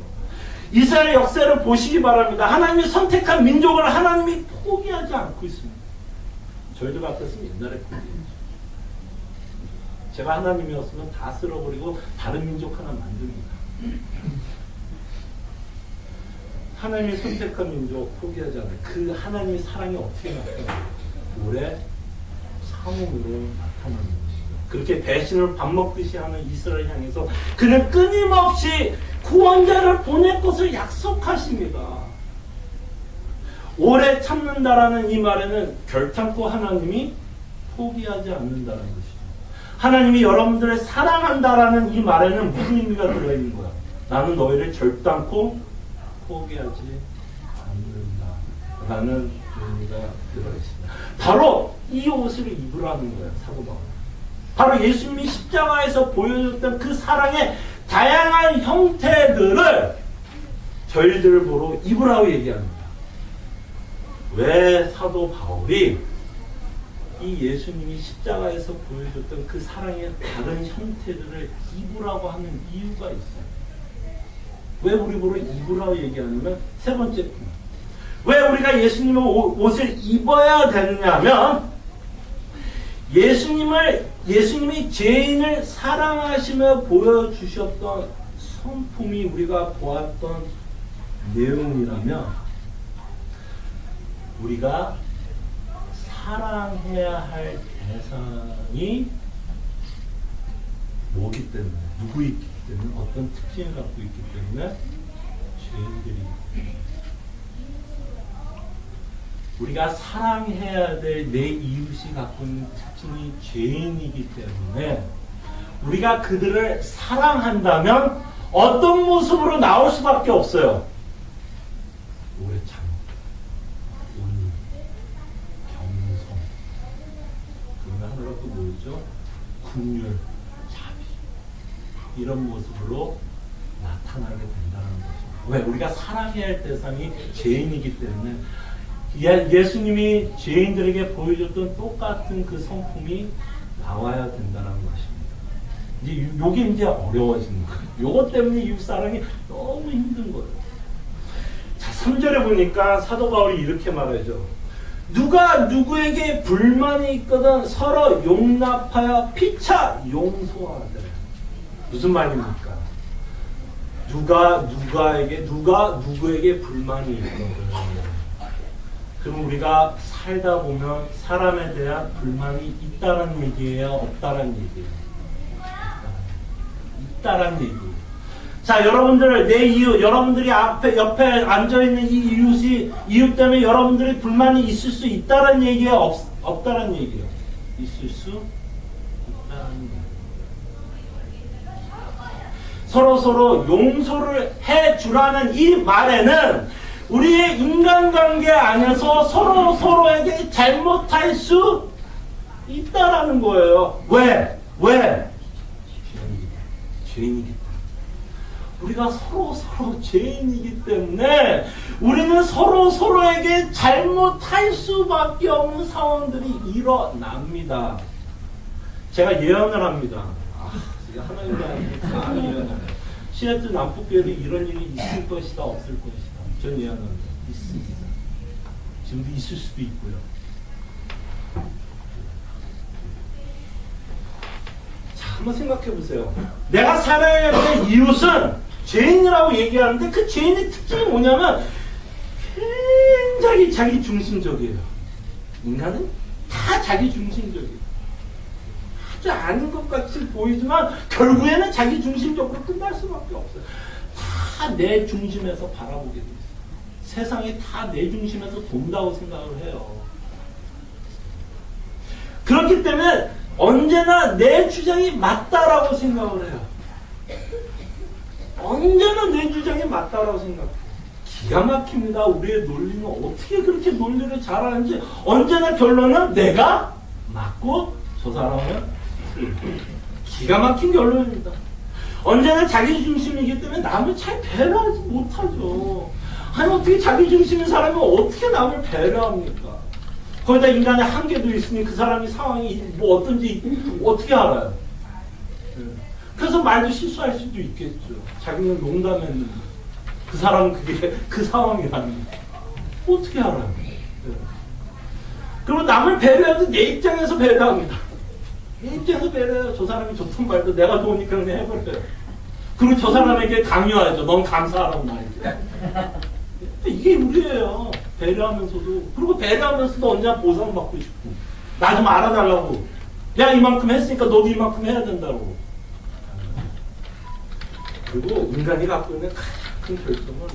이스라엘 역사를 보시기 바랍니다. 하나님이 선택한 민족을 하나님이 포기하지 않고 있습니다. 저희들 같았으면 옛날에 포기했죠. 제가 하나님이었으면 다 쓸어버리고 다른 민족 하나 만듭니다. 하나님이 선택한 민족 포기하지 않아요. 그 하나님의 사랑이 어떻게 나타나요? 오래 참음으로 나타나는 것이죠. 그렇게 배신을 밥 먹듯이 하는 이스라엘 향해서 그는 끊임없이 구원자를 보낼 것을 약속하십니다. 오래 참는다라는 이 말에는 결탄코 하나님이 포기하지 않는다는 것이죠. 하나님이 여러분들을 사랑한다라는 이 말에는 무슨 의미가 들어있는 거야? 나는 너희를 결단코 포기하지 않는다라는 의미가 들어있습니다. 바로 이 옷을 입으라는 거예요. 사도 바울. 바로 예수님이 십자가에서 보여줬던 그 사랑의 다양한 형태들을 저희들 보러 입으라고 얘기합니다. 왜 사도 바울이 이 예수님이 십자가에서 보여줬던 그 사랑의 다른 형태들을 입으라고 하는 이유가 있어요. 왜 우리 보러 입으라고 얘기하냐면 세 번째, 왜 우리가 예수님의 옷을 입어야 되느냐면 예수님이 죄인을 사랑하시며 보여주셨던 성품이 우리가 보았던 내용이라면 우리가 사랑해야 할 대상이 뭐기 때문에, 누구이기 때문에, 어떤 특징을 갖고 있기 때문에 죄인들이, 우리가 사랑해야 될 내 이웃이 갖고 있는 특징이 죄인이기 때문에 우리가 그들을 사랑한다면 어떤 모습으로 나올 수밖에 없어요. 오래 참, 온유, 겸손, 그러면 하나가 또 뭐죠? 긍휼, 자비, 이런 모습으로 나타나게 된다는 거죠. 왜? 우리가 사랑해야 할 대상이 죄인이기 때문에 예수님이 죄인들에게 보여줬던 똑같은 그 성품이 나와야 된다는 것입니다. 이제 요게 이제 어려워지는 거예요. 요것 때문에 이웃 사랑이 너무 힘든 거예요. 자, 3절에 보니까 사도 바울이 이렇게 말하죠. 누가 누구에게 불만이 있거든 서로 용납하여 피차 용서하되. 무슨 말입니까? 누가 누구에게 불만이 있거든. 그럼 우리가 살다 보면 사람에 대한 불만이 있다는 얘기예요? 없다는 얘기예요? 있다는 얘기예요. 자, 여러분들, 내 이웃, 여러분들이 옆에 앉아있는 이 이웃 때문에 여러분들이 불만이 있을 수 있다는 얘기예요? 없다는 얘기예요? 있을 수 있다는 얘기예요. 서로 용서를 해주라는 이 말에는 우리의 인간관계 안에서 서로에게 잘못할 수 있다라는 거예요. 왜? 죄인이기 때문에. 우리가 서로 죄인이기 때문에 우리는 서로에게 잘못할 수밖에 없는 상황들이 일어납니다. 제가 예언을 합니다. 하나님과 시애틀 남북교회도 이런 일이 있을 것이다, 없을 것이다. 전 예언합니다. 있습니다. 지금도 있을 수도 있고요. 자, 한번 생각해 보세요. 내가 살아야 될 이웃은 죄인이라고 얘기하는데 그 죄인의 특징이 뭐냐면 굉장히 자기 중심적이에요. 인간은 다 자기 중심적이에요. 하지 않은 것 같이 보이지만 결국에는 자기 중심적으로 끝날 수밖에 없어요. 다 내 중심에서 바라보게 돼 있어요. 세상이 다 내 중심에서 돈다고 생각을 해요. 그렇기 때문에 언제나 내 주장이 맞다라고 생각을 해요. 언제나 내 주장이 맞다라고 생각해요. 기가 막힙니다. 우리의 논리는 어떻게 그렇게 논리를 잘하는지. 언제나 결론은 내가 맞고 저 사람은 기가 막힌 결론입니다. 언제나 자기 중심이기 때문에 남을 잘 배려하지 못하죠. 아니, 어떻게 자기 중심인 사람이 어떻게 남을 배려합니까? 거기다 인간의 한계도 있으니 그 사람이 상황이 뭐 어떤지 어떻게 알아요? 그래서 말도 실수할 수도 있겠죠. 자기는 농담했는데 그 사람은 그게 그 상황이라는 거 어떻게 알아요? 그리고 남을 배려해도 내 입장에서 배려합니다. 내 입장에서 배려해요. 저 사람이 좋든 말도 내가 좋으니까 그냥 해버려요. 그리고 저 사람에게 강요하죠. 넌 감사하라고 말이죠. 이게 우리예요. 배려하면서도. 그리고 배려하면서도 언제나 보상받고 싶고. 나 좀 알아달라고. 내가 이만큼 했으니까 너도 이만큼 해야 된다고. 그리고 인간이 갖고 있는 큰 결정은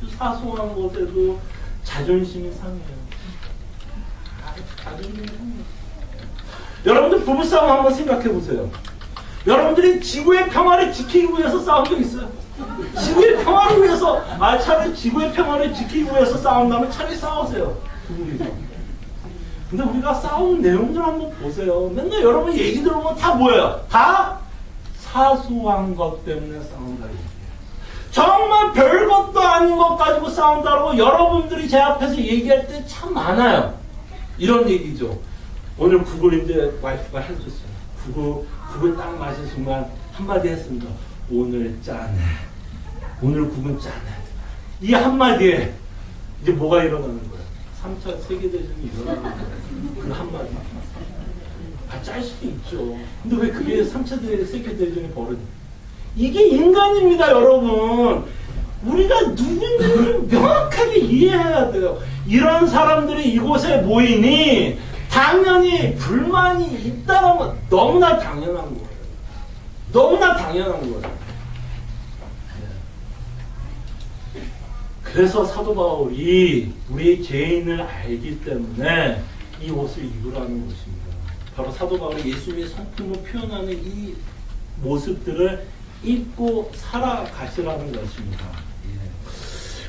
아주 사소한 것에도 자존심이 상해요. 자존심이 상해요. 여러분들 부부싸움 한번 생각해 보세요. 여러분들이 지구의 평화를 지키기 위해서 싸운 적 있어요? 지구의 평화를 위해서, 차라리 지구의 평화를 지키기 위해서 싸운다면 차라리 싸우세요. 근데 우리가 싸우는 내용들 한번 보세요. 맨날 여러분 얘기 들어보면 다 뭐예요? 다 사소한 것 때문에 싸운다. 정말 별것도 아닌 것 가지고 싸운다고 여러분들이 제 앞에서 얘기할 때 참 많아요. 이런 얘기죠. 오늘 국을인데 와이프가 해줬어요. 국을 딱 마신 순간 한마디 했습니다. 오늘 짜네. 오늘 국은 짜네. 이 한마디에 이제 뭐가 일어나는 거예요? 3차 세계대전이 일어나는 거예요. 그 한마디. 짤 수도 있죠. 근데 왜 그게 3차 세계대전이 벌어져? 이게 인간입니다, 여러분. 우리가 누군지를 명확하게 이해해야 돼요. 이런 사람들이 이곳에 모이니 당연히 불만이 있다는 건 너무나 당연한 거예요. 너무나 당연한 거예요. 그래서 사도 바울이 우리의 죄인을 알기 때문에 이 옷을 입으라는 것입니다. 바로 사도 바울이 예수님의 성품을 표현하는 이 모습들을 입고 살아가시라는 것입니다.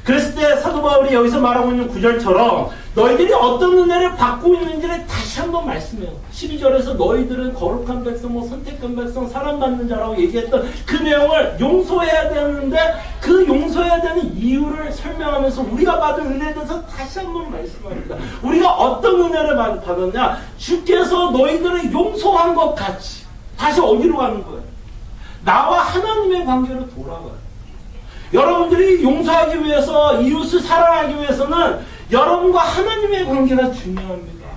그랬을 때 사도 바울이 여기서 말하고 있는 구절처럼 너희들이 어떤 은혜를 받고 있는지를 다시 한번 말씀해요. 12절에서 너희들은 거룩한 백성, 선택한 백성, 사랑받는 자라고 얘기했던 그 내용을 용서해야 되는데 그 용서해야 되는 이유를 설명하면서 우리가 받은 은혜에 대해서 다시 한번 말씀합니다. 우리가 어떤 은혜를 받았냐? 주께서 너희들을 용서한 것 같이. 다시 어디로 가는 거예요? 나와 하나님의 관계로 돌아가요. 여러분들이 용서하기 위해서, 이웃을 사랑하기 위해서는 여러분과 하나님의 관계가 중요합니다.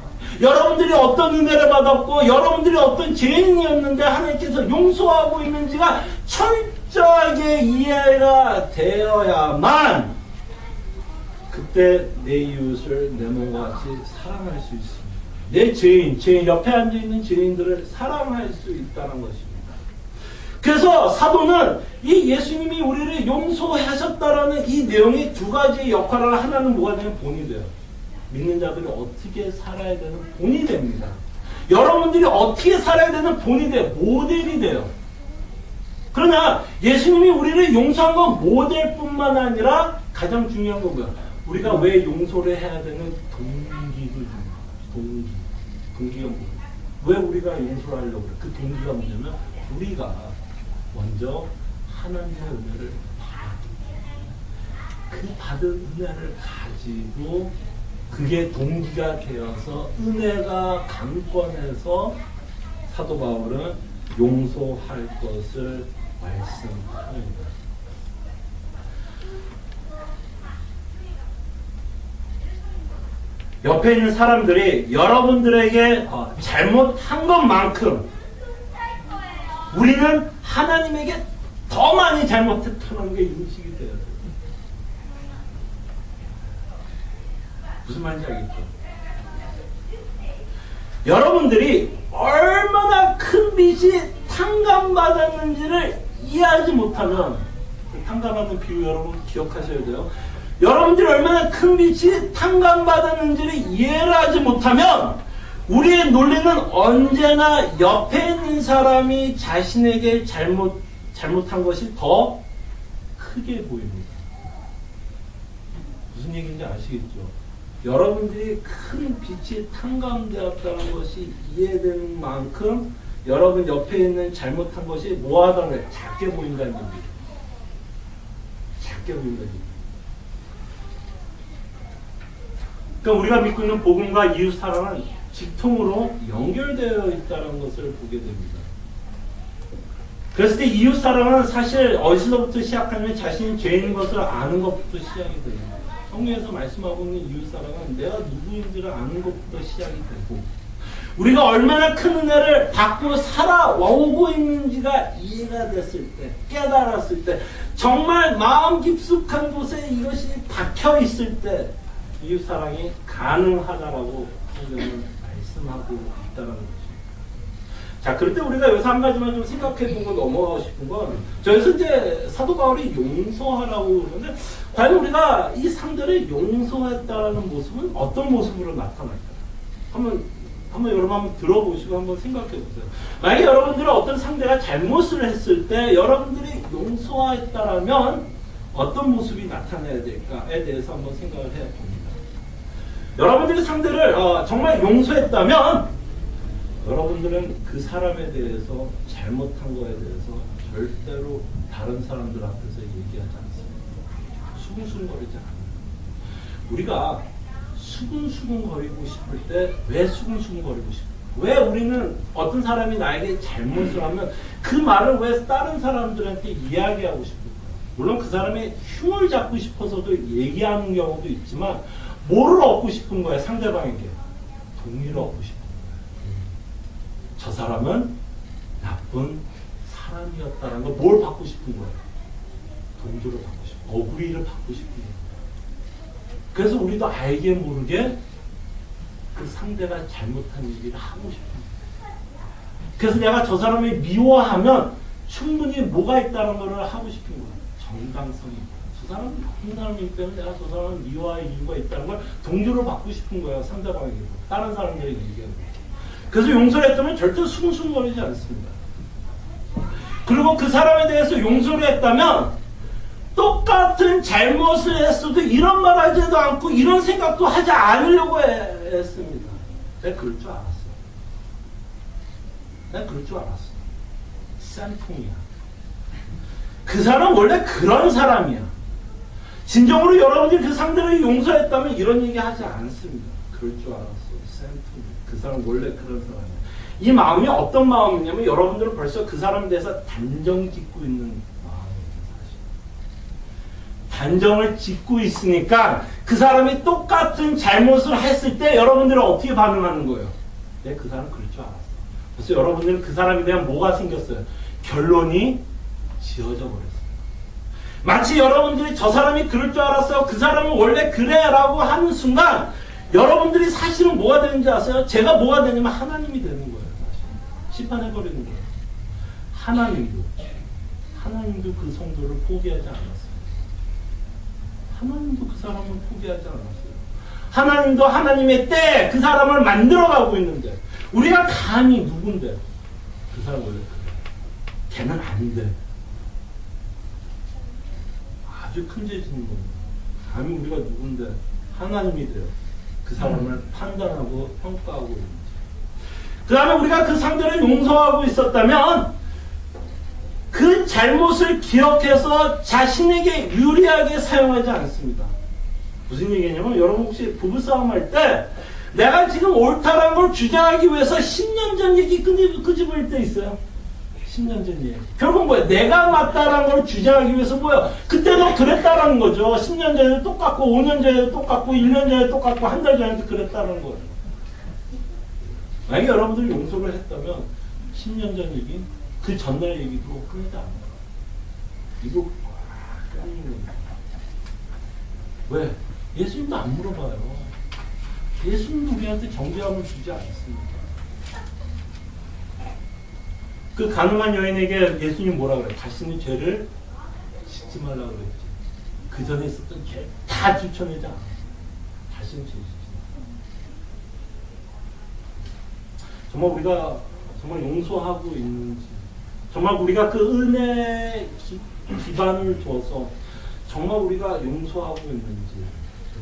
여러분들이 어떤 은혜를 받았고 여러분들이 어떤 죄인이었는데 하나님께서 용서하고 있는지가 철저하게 이해가 되어야만 그때 내 이웃을 내 몸과 같이 사랑할 수 있습니다. 내 죄인 옆에 앉아있는 죄인들을 사랑할 수 있다는 것입니다. 그래서 사도는 이 예수님이 우리를 용서하셨다라는 이 내용의 두 가지 역할을 하나는 뭐가 되면 본이 돼요. 믿는 자들이 어떻게 살아야 되는 본이 됩니다. 여러분들이 어떻게 살아야 되는 본이 돼요. 모델이 돼요. 그러나 예수님이 우리를 용서한 건 모델뿐만 아니라 가장 중요한 건 뭐야? 우리가 왜 용서를 해야 되는 동기도 중요해요. 동기가 뭐예요? 왜 우리가 용서를 하려고 그래요? 그 동기가 뭐냐면 우리가 먼저 하나님의 은혜를 그 받은 은혜를 가지고 그게 동기가 되어서 은혜가 강권해서 사도 바울은 용서할 것을 말씀합니다. 옆에 있는 사람들이 여러분들에게 잘못한 것만큼 우리는 하나님에게 더 많이 잘못했다는 게 인식이 돼야 돼요. 무슨 말인지 알겠죠? 여러분들이 얼마나 큰 빚이 탕감받았는지를 이해하지 못하면 그 탕감받은 비유 여러분 기억하셔야 돼요. 여러분들이 얼마나 큰 빚이 탕감받았는지를 이해를 하지 못하면 우리의 논리는 언제나 옆에 있는 사람이 자신에게 잘못한 것이 더 크게 보입니다. 무슨 얘기인지 아시겠죠? 여러분들이 큰 빛이 탕감되었다는 것이 이해되는 만큼 여러분 옆에 있는 잘못한 것이 뭐하다는 거예요? 작게 보인다는 얘기예요. 작게 보인다는 얘기예요. 그러니까 우리가 믿고 있는 복음과 이웃 사랑은 직통으로 연결되어 있다는 것을 보게 됩니다. 그랬을 때 이웃 사랑은 사실 어디서부터 시작하면 자신이 죄인인 것을 아는 것부터 시작이 됩니다. 성경에서 말씀하고 있는 이웃 사랑은 내가 누구인지를 아는 것부터 시작이 되고 우리가 얼마나 큰 은혜를 받고 살아오고 있는지가 이해가 됐을 때, 깨달았을 때, 정말 마음 깊숙한 곳에 이것이 박혀 있을 때 이웃 사랑이 가능하다라고 성경은 말씀하고 있다는 것입니다. 자, 그럴 때 우리가 여기서 한 가지만 좀 생각해 보고 넘어가고 싶은 건, 저기서 이제 사도 바울이 용서하라고 그러는데, 과연 우리가 이 상대를 용서했다라는 모습은 어떤 모습으로 나타날까요? 한번 여러분 한번 들어보시고 한번 생각해 보세요. 만약에 여러분들은 어떤 상대가 잘못을 했을 때 여러분들이 용서했다라면 어떤 모습이 나타나야 될까에 대해서 한번 생각을 해 봅니다. 여러분들이 상대를 정말 용서했다면 여러분들은 그 사람에 대해서 잘못한 거에 대해서 절대로 다른 사람들 앞에서 얘기하지 않습니다. 수근수근거리지 않아요. 우리가 수근수근거리고 싶을 때 왜 수근수근거리고 싶어요? 왜 우리는 어떤 사람이 나에게 잘못을 하면 그 말을 왜 다른 사람들한테 이야기하고 싶을까요? 물론 그 사람의 흉을 잡고 싶어서도 얘기하는 경우도 있지만 뭐를 얻고 싶은 거야, 상대방에게? 동의를 얻고 싶은 거야. 저 사람은 나쁜 사람이었다는 걸 뭘 받고 싶은 거야? 동조를 받고 싶은 거야. 어구리를 받고 싶은 거야. 그래서 우리도 알게 모르게 그 상대가 잘못한 얘기를 하고 싶은 거야. 그래서 내가 저 사람을 미워하면 충분히 뭐가 있다는 걸 하고 싶은 거야. 정당성이. 저 사람은 나쁜 사람이기 때문에 내가 저 사람을 미워할 이유가 있다는 걸 동조를 받고 싶은 거예요. 상대방에게. 다른 사람들에게 얘기하고. 그래서 용서를 했다면 절대 수근수근거리지 않습니다. 그리고 그 사람에 대해서 용서를 했다면 똑같은 잘못을 했어도 이런 말 하지도 않고 이런 생각도 하지 않으려고 했습니다. 내가 그럴 줄 알았어. 내가 그럴 줄 알았어. 쌤통이야. 그 사람 원래 그런 사람이야. 진정으로 여러분들이 그 상대를 용서했다면 이런 얘기 하지 않습니다. 그럴 줄 알았어. 쌤통이야. 그 사람 원래 그런 사람이야. 이 마음이 어떤 마음이냐면 여러분들은 벌써 그 사람에 대해서 단정 짓고 있는 단정을 짓고 있으니까 그 사람이 똑같은 잘못을 했을 때 여러분들은 어떻게 반응하는 거예요? 네, 그 사람 그럴 줄 알았어. 그래서 여러분들은 그 사람에 대한 뭐가 생겼어요? 결론이 지어져 버렸어요. 마치 여러분들이 저 사람이 그럴 줄 알았어. 그 사람은 원래 그래 라고 하는 순간 여러분들이 사실은 뭐가 되는지 아세요? 제가 뭐가 되냐면 하나님이 되는 거예요. 사실. 심판해버리는 거예요. 하나님도 그 성도를 포기하지 않았어요. 하나님도 그 사람을 포기하지 않았어요. 하나님도 하나님의 때에 그 사람을 만들어가고 있는데 우리가 감히 누군데 그 사람 원래 그래. 걔는 안 돼. 아주 큰 죄 짓는 겁니다. 감히 우리가 누군데 하나님이 돼요. 그 사람을 판단하고 평가하고 있는 거죠. 그 다음에 우리가 그 상대를 용서하고 있었다면 그 잘못을 기억해서 자신에게 유리하게 사용하지 않습니다. 무슨 얘기냐면 여러분 혹시 부부싸움 할 때 내가 지금 옳다라는 걸 주장하기 위해서 10년 전 얘기 끄집을 때 있어요. 10년 전 얘기. 결국 뭐야? 내가 맞다라는 걸 주장하기 위해서 뭐야? 그때도 그랬다라는 거죠. 10년 전에도 똑같고 5년 전에도 똑같고 1년 전에도 똑같고 한 달 전에도 그랬다는 거예요. 만약에 여러분들이 용서를 했다면 10년 전 얘기 그 전날 얘기도 하지 않아요. 이거 까는 겁니다. 왜? 예수님도 안 물어봐요. 예수님도 우리한테 정죄함을 주지 않습니다. 그 가늠한 여인에게 예수님 뭐라 그래요? 자신의 죄를 짓지 말라고 그랬지. 그 전에 있었던 죄 다 추천하지 않아요. 자신의 죄 짓지 말아요. 정말 우리가 정말 용서하고 있는지 정말 우리가 그 은혜의 기반을 두어서 정말 우리가 용서하고 있는지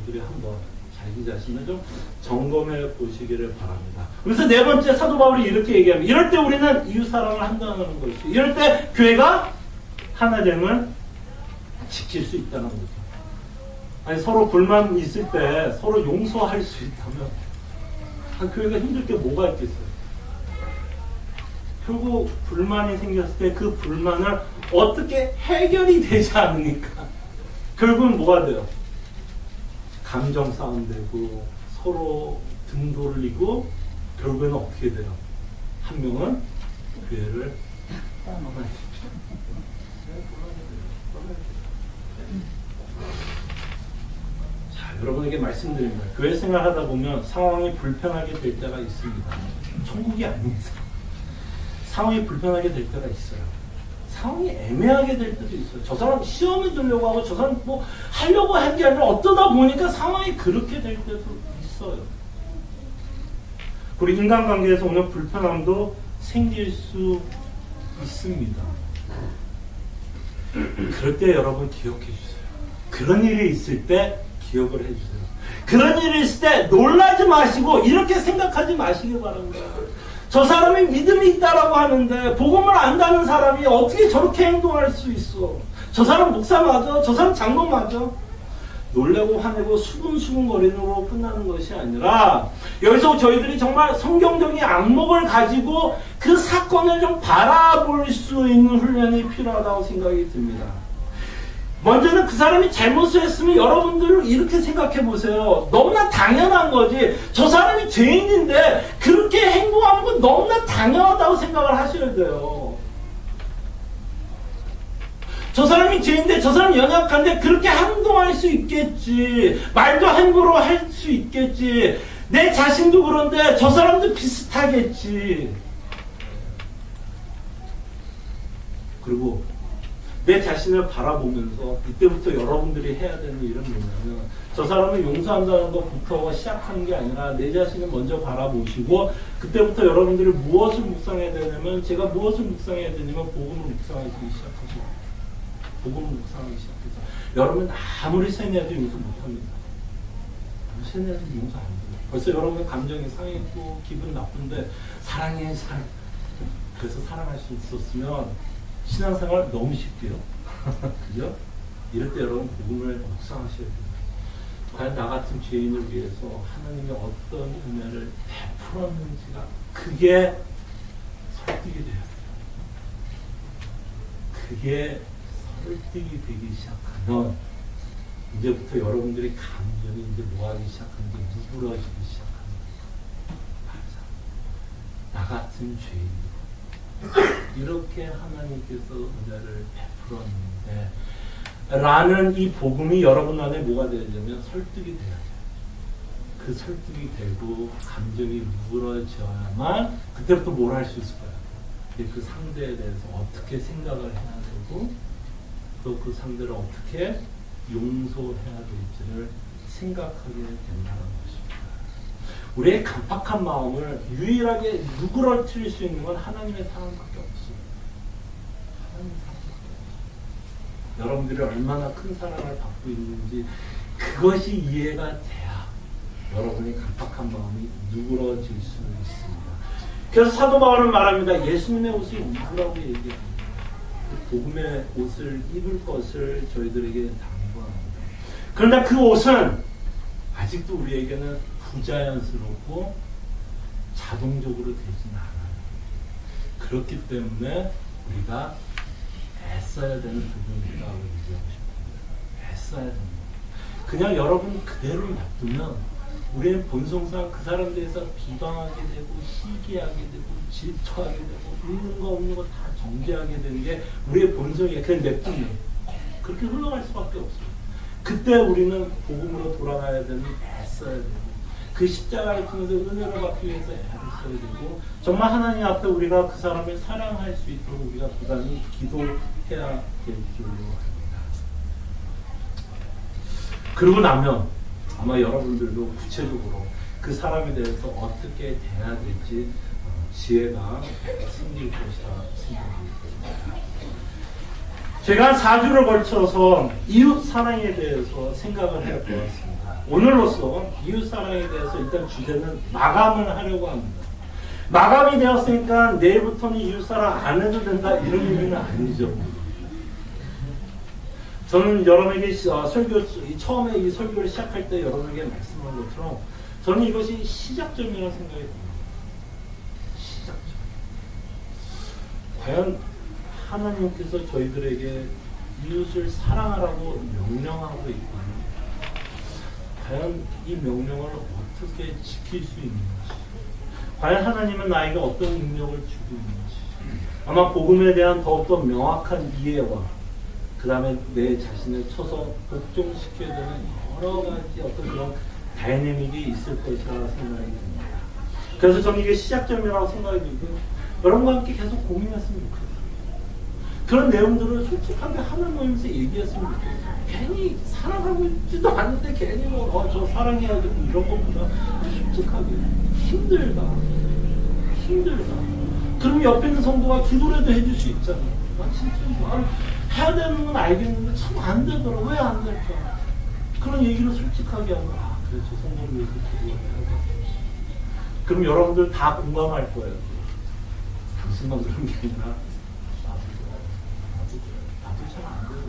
우리들이 한번 자기 자신을 좀 점검해 보시기를 바랍니다. 그래서 네 번째 사도 바울이 이렇게 얘기합니다. 이럴 때 우리는 이웃사랑을 한다는 것이죠. 이럴 때 교회가 하나됨을 지킬 수 있다는 거죠. 아니 서로 불만 있을 때 서로 용서할 수 있다면 교회가 힘들 게 뭐가 있겠어요? 결국 불만이 생겼을 때 그 불만을 어떻게 해결이 되지 않으니까 결국은 뭐가 돼요? 감정 싸움 되고 서로 등 돌리고 결국에는 어떻게 돼요? 한 명은 교회를 떠나야 자, 여러분에게 말씀드립니다. 교회 생활하다 보면 상황이 불편하게 될 때가 있습니다. 천국이 아닙니다. 상황이 불편하게 될 때가 있어요. 상황이 애매하게 될 때도 있어요. 저 사람 시험에 들려고 하고 저 사람 뭐 하려고 한 게 아니라 어쩌다 보니까 상황이 그렇게 될 때도 있어요. 그리고 인간관계에서 오는 불편함도 생길 수 있습니다. 그럴 때 여러분 기억해 주세요. 그런 일이 있을 때 기억을 해주세요. 그런 일이 있을 때 놀라지 마시고 이렇게 생각하지 마시기 바랍니다. 저 사람이 믿음이 있다라고 하는데 복음을 안다는 사람이 어떻게 저렇게 행동할 수 있어? 저 사람 목사 맞아? 저 사람 장로 맞아? 놀래고 화내고 수근수근거리는으로 끝나는 것이 아니라 여기서 저희들이 정말 성경적인 안목을 가지고 그 사건을 좀 바라볼 수 있는 훈련이 필요하다고 생각이 듭니다. 먼저는 그 사람이 잘못을 했으면 여러분들 이렇게 생각해 보세요. 너무나 당연한 거지. 저 사람이 죄인인데 그렇게 행동하는 건 너무나 당연하다고 생각을 하셔야 돼요. 저 사람이 죄인데 저 사람이 연약한데 그렇게 행동할 수 있겠지. 말도 함부로 할 수 있겠지. 내 자신도 그런데 저 사람도 비슷하겠지. 그리고 내 자신을 바라보면서 이때부터 여러분들이 해야 되는 일은 뭐냐면 저 사람을 용서한다는 것부터 시작하는 게 아니라 내 자신을 먼저 바라보시고 그때부터 여러분들이 무엇을 묵상해야 되냐면 제가 무엇을 묵상해야 되냐면 복음을 묵상하기 시작하시고 복음을 묵상하기 시작해서 여러분 아무리 세뇌해도 용서 못합니다. 세뇌해도 용서 안 돼요. 벌써 여러분의 감정이 상했고 기분 나쁜데 사랑해 사랑 그래서 사랑할 수 있었으면 신앙생활 너무 쉽게요. 그죠? 이럴 때 여러분 복음을 묵상하셔야 돼요. 과연 나 같은 죄인을 위해서 하나님이 어떤 은혜를 베풀었는지가 그게 설득이 돼요. 그게 설득이 되기 시작하면 이제부터 여러분들의 감정이 이제 뭐하기 시작하는지 누그러지기 시작합니다. 맞아. 나 같은 죄인 이렇게 하나님께서 은혜를 베풀었는데 라는 이 복음이 여러분 안에 뭐가 되려면 설득이 돼야 돼요. 그 설득이 되고 감정이 누그러져야만 그때부터 뭘 할 수 있을 거야. 그 상대에 대해서 어떻게 생각을 해야 되고 또 그 상대를 어떻게 용서해야 될지를 생각하게 된다는 것입니다. 우리의 간팍한 마음을 유일하게 누그러뜨릴 수 있는 건 하나님의 사랑밖에 없어요. 하나님의 사랑밖에 없어요. 여러분들이 얼마나 큰 사랑을 받고 있는지 그것이 이해가 돼야 여러분의 간팍한 마음이 누그러질 수 있습니다. 그래서 사도 바울은 말합니다. 예수님의 옷을 입으라고 얘기합니다. 복음의 옷을 입을 것을 저희들에게 당부합니다. 그러나 그 옷은 아직도 우리에게는 부자연스럽고 자동적으로 되지는 않아요. 그렇기 때문에 우리가 애써야 되는 부분이 있다고 얘기하고 싶습니다. 애써야 됩니다. 그냥 여러분 그대로 놔두면 우리는 본성상 그 사람에 대해서 비방하게 되고 시기하게 되고 질투하게 되고 있는 거 없는 거 다 정죄하게 되는 게 우리의 본성이에요. 그냥 냅두면 그렇게 흘러갈 수밖에 없어요. 그때 우리는 복음으로 돌아가야 되는 애써야 되고 그 십자가를 통해서 은혜를 받기 위해서 애를 써야 되고 정말 하나님 앞에 우리가 그 사람을 사랑할 수 있도록 우리가 부단히 기도해야 될 줄로 압니다. 그러고 나면 아마 여러분들도 구체적으로 그 사람에 대해서 어떻게 대해야 될지 지혜가 생길 것이라 생각이 듭니다. 제가 4주를 걸쳐서 이웃 사랑에 대해서 생각을 해보았습니다. 오늘로써 이웃 사랑에 대해서 일단 주제는 마감을 하려고 합니다. 마감이 되었으니까 내일부터는 이웃 사랑 안 해도 된다 이런 의미는 아니죠. 저는 여러분에게 처음에 이 설교를 시작할 때 여러분에게 말씀한 것처럼 저는 이것이 시작점이라고 생각이 듭니다. 시작점. 과연 하나님께서 저희들에게 이웃을 사랑하라고 명령하고 있고 과연 이 명령을 어떻게 지킬 수 있는지 과연 하나님은 나에게 어떤 능력을 주고 있는지 아마 복음에 대한 더욱더 명확한 이해와 그 다음에 내 자신을 쳐서 복종시켜야 되는 여러 가지 어떤 그런 다이내믹이 있을 것이라 생각이 듭니다. 그래서 저는 이게 시작점이라고 생각이 들고 여러분과 함께 계속 고민했으면 좋겠어요. 그런 내용들을 솔직하게 하나 모이면서 얘기했으면 좋겠어요. 괜히 사랑하고 있지도 않는데 괜히 저 사랑해야 되고 이런 것보다 솔직하게 힘들다. 그럼 옆에 있는 성도가 기도라도 해줄 수 있잖아요. 진짜 해야 되는 건 알겠는데 참 안 되더라. 왜 안 될까? 그런 얘기를 솔직하게 하면 그래 저 성도를 위해서 기도해야 그럼 여러분들 다 공감할 거예요. 당신만 그런 게 아니라 나도 잘 안 돼요.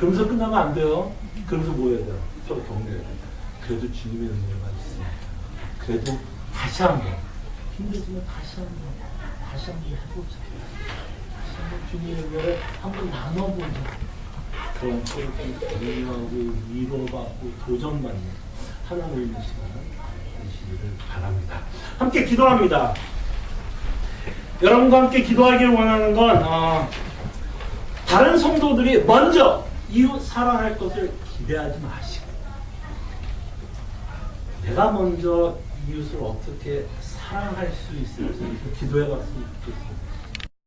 그러면서 끝나면 안 돼요. 그러면서 뭐 해야 돼요? 서로 격려해야 돼요. 그래도 주님의 은혜가 있어요. 그래도 다시 한번 힘들지만 다시 한번 해보자. 다시 한번 주님의 은혜를 한번 나눠보자. 그런 서로 격려하고 위로받고 도전받는 하나님의 시간 되시기를 바랍니다. 함께 기도합니다. 여러분과 함께 기도하기를 원하는 건 다른 성도들이 먼저 이웃 사랑할 것을 기대하지 마시고 내가 먼저 이웃을 어떻게 사랑할 수 있을지 기도해 봤으면 좋겠습니다.